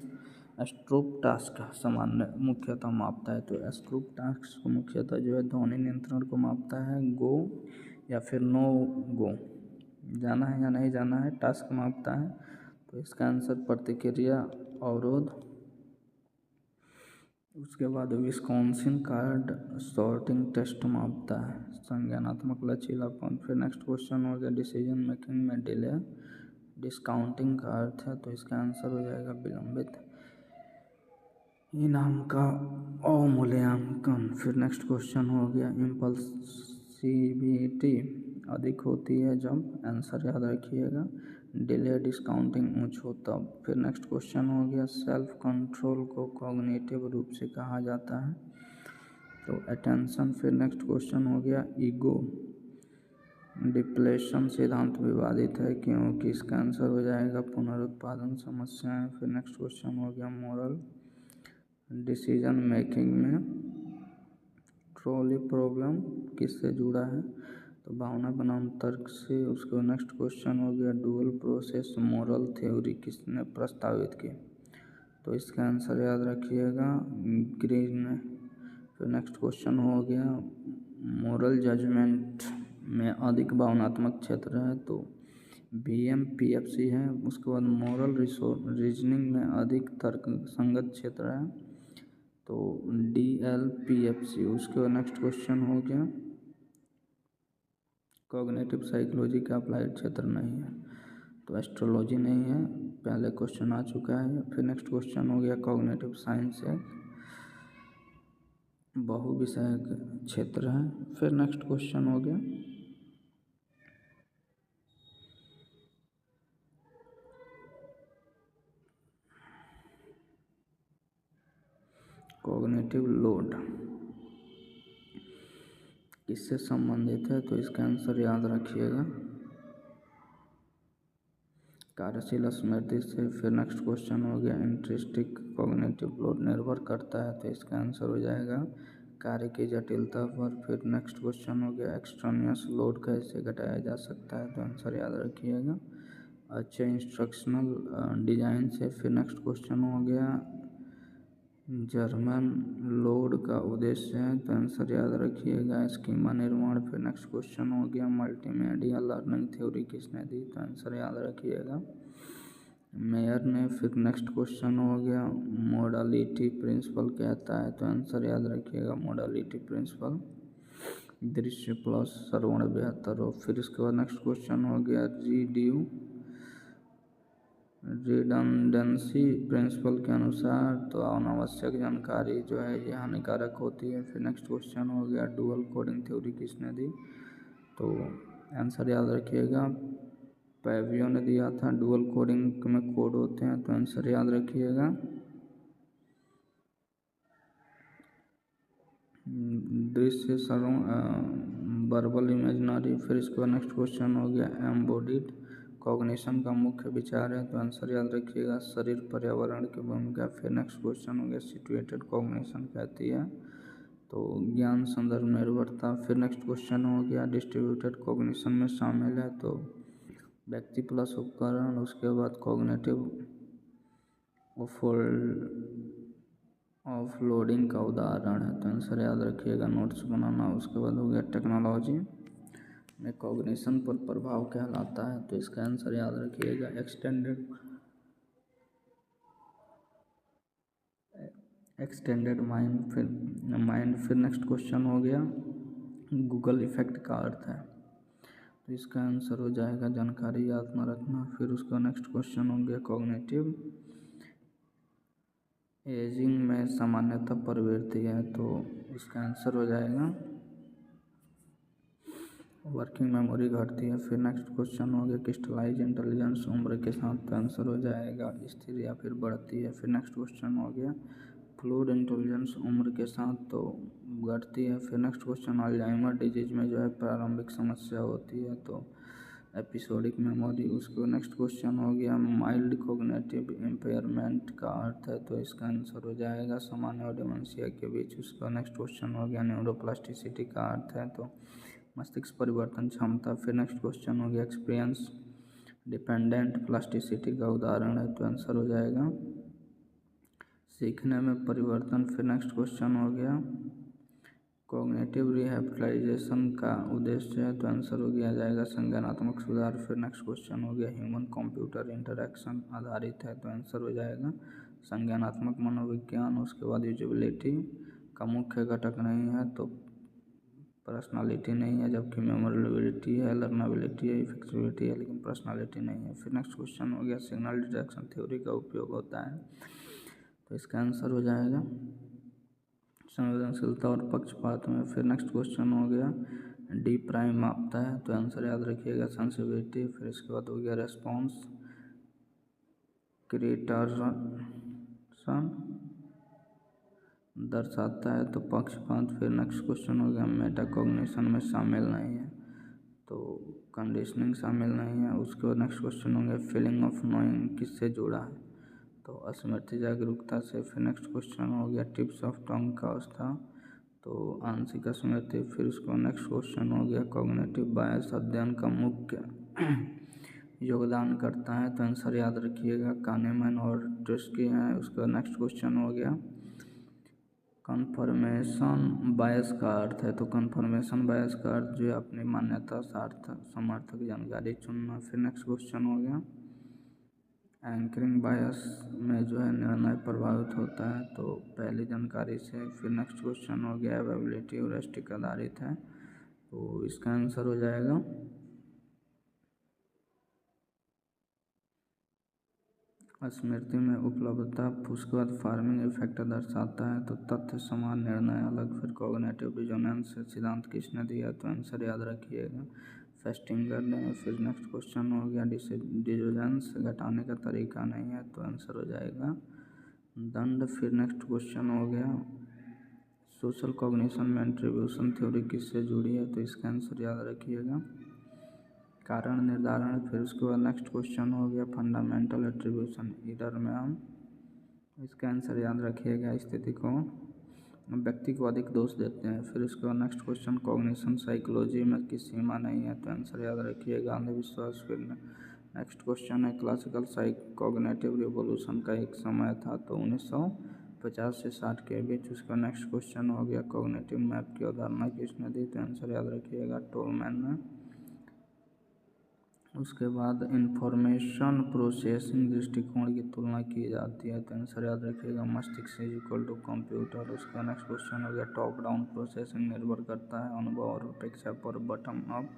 स्ट्रोप टास्क सामान्य मुख्यतः मापता है तो स्ट्रोप टास्क को मुख्यतः जो है ध्वनि नियंत्रण को मापता है गो या फिर नो गो जाना है या नहीं जाना है टास्क मापता है तो इसका आंसर प्रतिक्रिया अवरोध। उसके बाद विस्कॉन्सिन कार्ड सॉर्टिंग टेस्ट मापता है संज्ञानात्मक लचीलापन। फिर नेक्स्ट क्वेश्चन हो गया डिसीजन मेकिंग में डिले डिस्काउंटिंग का अर्थ है तो इसका आंसर हो जाएगा विलंबित इनाम का अवमूल्यांकन। फिर नेक्स्ट क्वेश्चन हो गया इम्पल्सिविटी अधिक होती है जब आंसर याद रखिएगा डिले डिस्काउंटिंग उच्च हो तब। फिर नेक्स्ट क्वेश्चन हो गया सेल्फ कंट्रोल को कॉग्निटिव रूप से कहा जाता है तो अटेंशन। फिर नेक्स्ट क्वेश्चन हो गया ईगो डिप्लेशन सिद्धांत विवादित है क्योंकि इसका आंसर हो जाएगा पुनरुत्पादन समस्याएं। फिर नेक्स्ट क्वेश्चन हो गया मोरल डिसीजन मेकिंग में ट्रॉली प्रॉब्लम किससे जुड़ा है, तो भावना बनाम तर्क से। उसके नेक्स्ट क्वेश्चन हो गया डुअल प्रोसेस मोरल थ्योरी किसने प्रस्तावित की, तो इसका आंसर याद रखिएगा ग्रीन ने। फिर नेक्स्ट क्वेश्चन हो गया मोरल जजमेंट में अधिक भावनात्मक क्षेत्र है, तो BMPFC है। उसके बाद मोरल रीजनिंग में अधिक तर्क संगत क्षेत्र है, तो DLPFC। उसके बाद नेक्स्ट क्वेश्चन हो गया कॉग्निटिव साइकोलॉजी का अप्लाइड क्षेत्र नहीं है, तो एस्ट्रोलॉजी नहीं है, पहले क्वेश्चन आ चुका है। फिर नेक्स्ट क्वेश्चन हो गया कॉग्निटिव साइंस है बहुविषयक क्षेत्र है। फिर नेक्स्ट क्वेश्चन हो गया कॉग्निटिव लोड किससे संबंधित है, तो इसका आंसर याद रखिएगा कार्यशील स्मृति से। फिर नेक्स्ट क्वेश्चन हो गया इंट्रिंसिक कॉग्निटिव लोड निर्भर करता है, तो इसका आंसर हो जाएगा कार्य की जटिलता पर। फिर नेक्स्ट क्वेश्चन हो गया एक्सट्रानियस लोड कैसे घटाया जा सकता है, तो आंसर याद रखिएगा अच्छे इंस्ट्रक्शनल डिजाइन से। फिर नेक्स्ट क्वेश्चन हो गया जर्मन लोड का उद्देश्य है, तो आंसर याद रखिएगा स्कीमा निर्माण। फिर नेक्स्ट क्वेश्चन हो गया मल्टीमीडिया लर्निंग थ्योरी किसने दी, तो आंसर याद रखिएगा मेयर ने। फिर नेक्स्ट क्वेश्चन हो गया मोडालिटी प्रिंसिपल कहता है, तो आंसर याद रखिएगा मोडालिटी प्रिंसिपल दृश्य प्लस श्रवण बेहतर हो। फिर इसके बाद नेक्स्ट क्वेश्चन हो गया रिडंडेंसी प्रिंसिपल के अनुसार तो अनावश्यक जानकारी जो है ये हानिकारक होती है। फिर नेक्स्ट क्वेश्चन हो गया डुअल कोडिंग थ्योरी किसने दी, तो आंसर याद रखिएगा पैवियो ने दिया था। डुअल कोडिंग में कोड होते हैं, तो आंसर याद रखिएगा दृश्य श्रवण वर्बल इमेजिनरी। फिर इसके बाद नेक्स्ट क्वेश्चन हो गया एम्बोडिड कॉग्निशन का मुख्य विचार है, तो आंसर याद रखिएगा शरीर पर्यावरण की भूमिका। फिर नेक्स्ट क्वेश्चन हो गया सिचुएटेड कॉग्निशन कहती है, तो ज्ञान संदर्भ निर्भरता। फिर नेक्स्ट क्वेश्चन हो गया डिस्ट्रीब्यूटेड कॉग्निशन में शामिल है, तो व्यक्ति प्लस उपकरण। उसके बाद कॉग्निटिव ऑफलोडिंग का उदाहरण है, तो आंसर याद रखिएगा नोट्स बनाना। उसके बाद हो गया टेक्नोलॉजी में कॉग्निशन पर प्रभाव कहलाता है, तो इसका आंसर याद रखिएगा एक्सटेंडेड माइंड। फिर नेक्स्ट क्वेश्चन हो गया गूगल इफेक्ट का अर्थ है, तो इसका आंसर हो जाएगा जानकारी याद न रखना। फिर उसका नेक्स्ट क्वेश्चन हो गया कॉग्निटिव एजिंग में सामान्यतः प्रवृत्ति है, तो इसका आंसर हो जाएगा वर्किंग मेमोरी घटती है। फिर नेक्स्ट क्वेश्चन हो गया क्रिस्टलाइज इंटेलिजेंस उम्र के साथ, तो आंसर हो जाएगा स्थिर या फिर बढ़ती है। फिर नेक्स्ट क्वेश्चन हो गया फ्लूइड इंटेलिजेंस उम्र के साथ तो घटती है। फिर नेक्स्ट क्वेश्चन अल्जाइमर डिजीज में जो है प्रारंभिक समस्या होती है, तो एपिसोडिक मेमोरी। उसको नेक्स्ट क्वेश्चन हो गया माइल्ड कॉग्निटिव इम्पेयरमेंट का अर्थ है, तो इसका आंसर हो जाएगा सामान्य और डिमेंशिया के बीच। उसका नेक्स्ट क्वेश्चन हो गया न्यूरोप्लास्टिसिटी का अर्थ है, तो मस्तिष्क परिवर्तन क्षमता। फिर नेक्स्ट क्वेश्चन हो गया एक्सपीरियंस डिपेंडेंट प्लास्टिसिटी का उदाहरण है, तो आंसर हो जाएगा सीखने में परिवर्तन। फिर नेक्स्ट क्वेश्चन हो गया कॉग्निटिव रिहैबिलिटेशन का उद्देश्य है, तो आंसर हो गया जाएगा संज्ञानात्मक सुधार। फिर नेक्स्ट क्वेश्चन हो गया ह्यूमन कंप्यूटर इंटरेक्शन आधारित है, तो आंसर हो जाएगा संज्ञानात्मक मनोविज्ञान। उसके बाद यूजिबिलिटी का मुख्य घटक नहीं है, तो पर्सनालिटी नहीं है, जबकि मेमोरेबिलिटी है, लर्नेबिलिटी है, इफेक्टिविटी है, लेकिन पर्सनालिटी नहीं है। फिर नेक्स्ट क्वेश्चन हो गया सिग्नल डिटेक्शन थ्योरी का उपयोग होता है, तो इसका आंसर हो जाएगा संवेदनशीलता और पक्षपात में। फिर नेक्स्ट क्वेश्चन हो गया डी प्राइम मापता है, तो आंसर याद रखिएगा सेंसिटिविटी। फिर इसके बाद हो गया रेस्पॉन्स क्रिएटर्सन दर्शाता है तो पक्षपात। फिर नेक्स्ट क्वेश्चन हो गया मेटाकॉग्निशन में शामिल नहीं है तो कंडीशनिंग शामिल नहीं है। उसके बाद नेक्स्ट क्वेश्चन हो गया फीलिंग ऑफ नोइंग किससे जुड़ा है तो स्मृति जागरूकता से। फिर नेक्स्ट क्वेश्चन हो गया टिप्स ऑफ टंग का अवस्था तो आंशिक स्मृति। फिर उसको नेक्स्ट क्वेश्चन हो गया कॉग्निटिव बायस अध्ययन का मुख्य योगदान करता है तो आंसर याद रखिएगा कानेमैन और ट्रेस्की है। उसके बाद नेक्स्ट क्वेश्चन हो गया कन्फर्मेशन बायस का अर्थ है तो कन्फर्मेशन बायस का अर्थ जो है अपनी मान्यता सार्थक समर्थक जानकारी चुनना। फिर नेक्स्ट क्वेश्चन हो गया एंकरिंग बायस में जो है निर्णय प्रभावित होता है तो पहली जानकारी से। फिर नेक्स्ट क्वेश्चन हो गया अवेबिलिटी ह्यूरिस्टिक आधारित है तो इसका आंसर हो जाएगा स्मृति में उपलब्धता। उसके बाद फार्मिंग इफेक्ट दर्शाता है तो तथ्य समान निर्णय अलग। फिर कॉग्निटिव डिसोनेंस सिद्धांत किसने दिया तो आंसर याद रखिएगा फेस्टिंगर ने। फिर नेक्स्ट क्वेश्चन हो गया डिसोनेंस घटाने का तरीका नहीं है तो आंसर हो जाएगा दंड। फिर नेक्स्ट क्वेश्चन हो गया सोशल कॉग्निशन में एट्रीब्यूशन थ्योरी किससे जुड़ी है तो इसका आंसर याद रखिएगा कारण निर्धारण। फिर उसके बाद नेक्स्ट क्वेश्चन हो गया फंडामेंटल एट्रीब्यूशन इधर में हम इसका आंसर याद रखिएगा स्थिति को व्यक्ति को अधिक दोष देते हैं। फिर उसके बाद नेक्स्ट क्वेश्चन कॉग्निशन साइकोलॉजी में की सीमा नहीं है तो आंसर याद रखिएगा अंधविश्वास। फिर नेक्स्ट क्वेश्चन है क्लासिकल कॉग्निटिव रिवॉल्यूशन का एक समय था तो 1950 से 60 के बीच। उसका नेक्स्ट क्वेश्चन हो गया कॉग्निटिव मैप की अवधारणा किसने दी तो आंसर याद रखिएगा टोलमैन ने। उसके बाद इंफॉर्मेशन प्रोसेसिंग दृष्टिकोण की तुलना की जाती है तो आंसर याद रखिएगा मस्तिष्क इज इक्वल टू कंप्यूटर। उसका नेक्स्ट क्वेश्चन हो गया टॉप डाउन प्रोसेसिंग निर्भर करता है अनुभव और अपेक्षा पर, बटम अप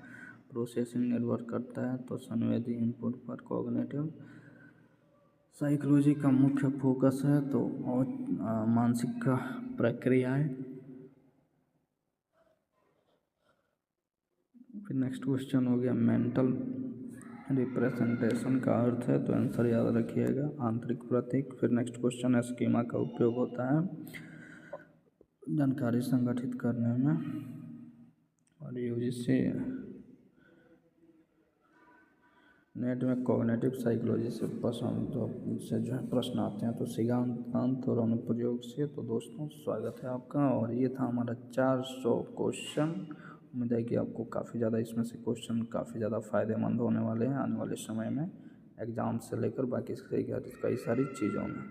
प्रोसेसिंग निर्भर करता है तो संवेदी इनपुट पर। कॉग्निटिव साइकोलॉजी का मुख्य फोकस है तो मानसिक प्रक्रियाएं। फिर नेक्स्ट क्वेश्चन हो गया मेंटल रिप्रेजेंटेशन का अर्थ है तो आंसर याद रखिएगा आंतरिक प्रतीक। फिर नेक्स्ट क्वेश्चन है स्कीमा का उपयोग होता है जानकारी संगठित करने में और यूजीसी नेट में कॉग्निटिव साइकोलॉजी से जो है प्रश्न आते हैं तो सिद्धांत और अनुप्रयोग से। तो दोस्तों स्वागत है आपका और ये था हमारा 400 क्वेश्चन। उम्मीद है कि आपको काफ़ी ज़्यादा इसमें से क्वेश्चन काफ़ी ज़्यादा फ़ायदेमंद होने वाले हैं आने वाले समय में एग्ज़ाम से लेकर बाकी कई सारी चीज़ों में।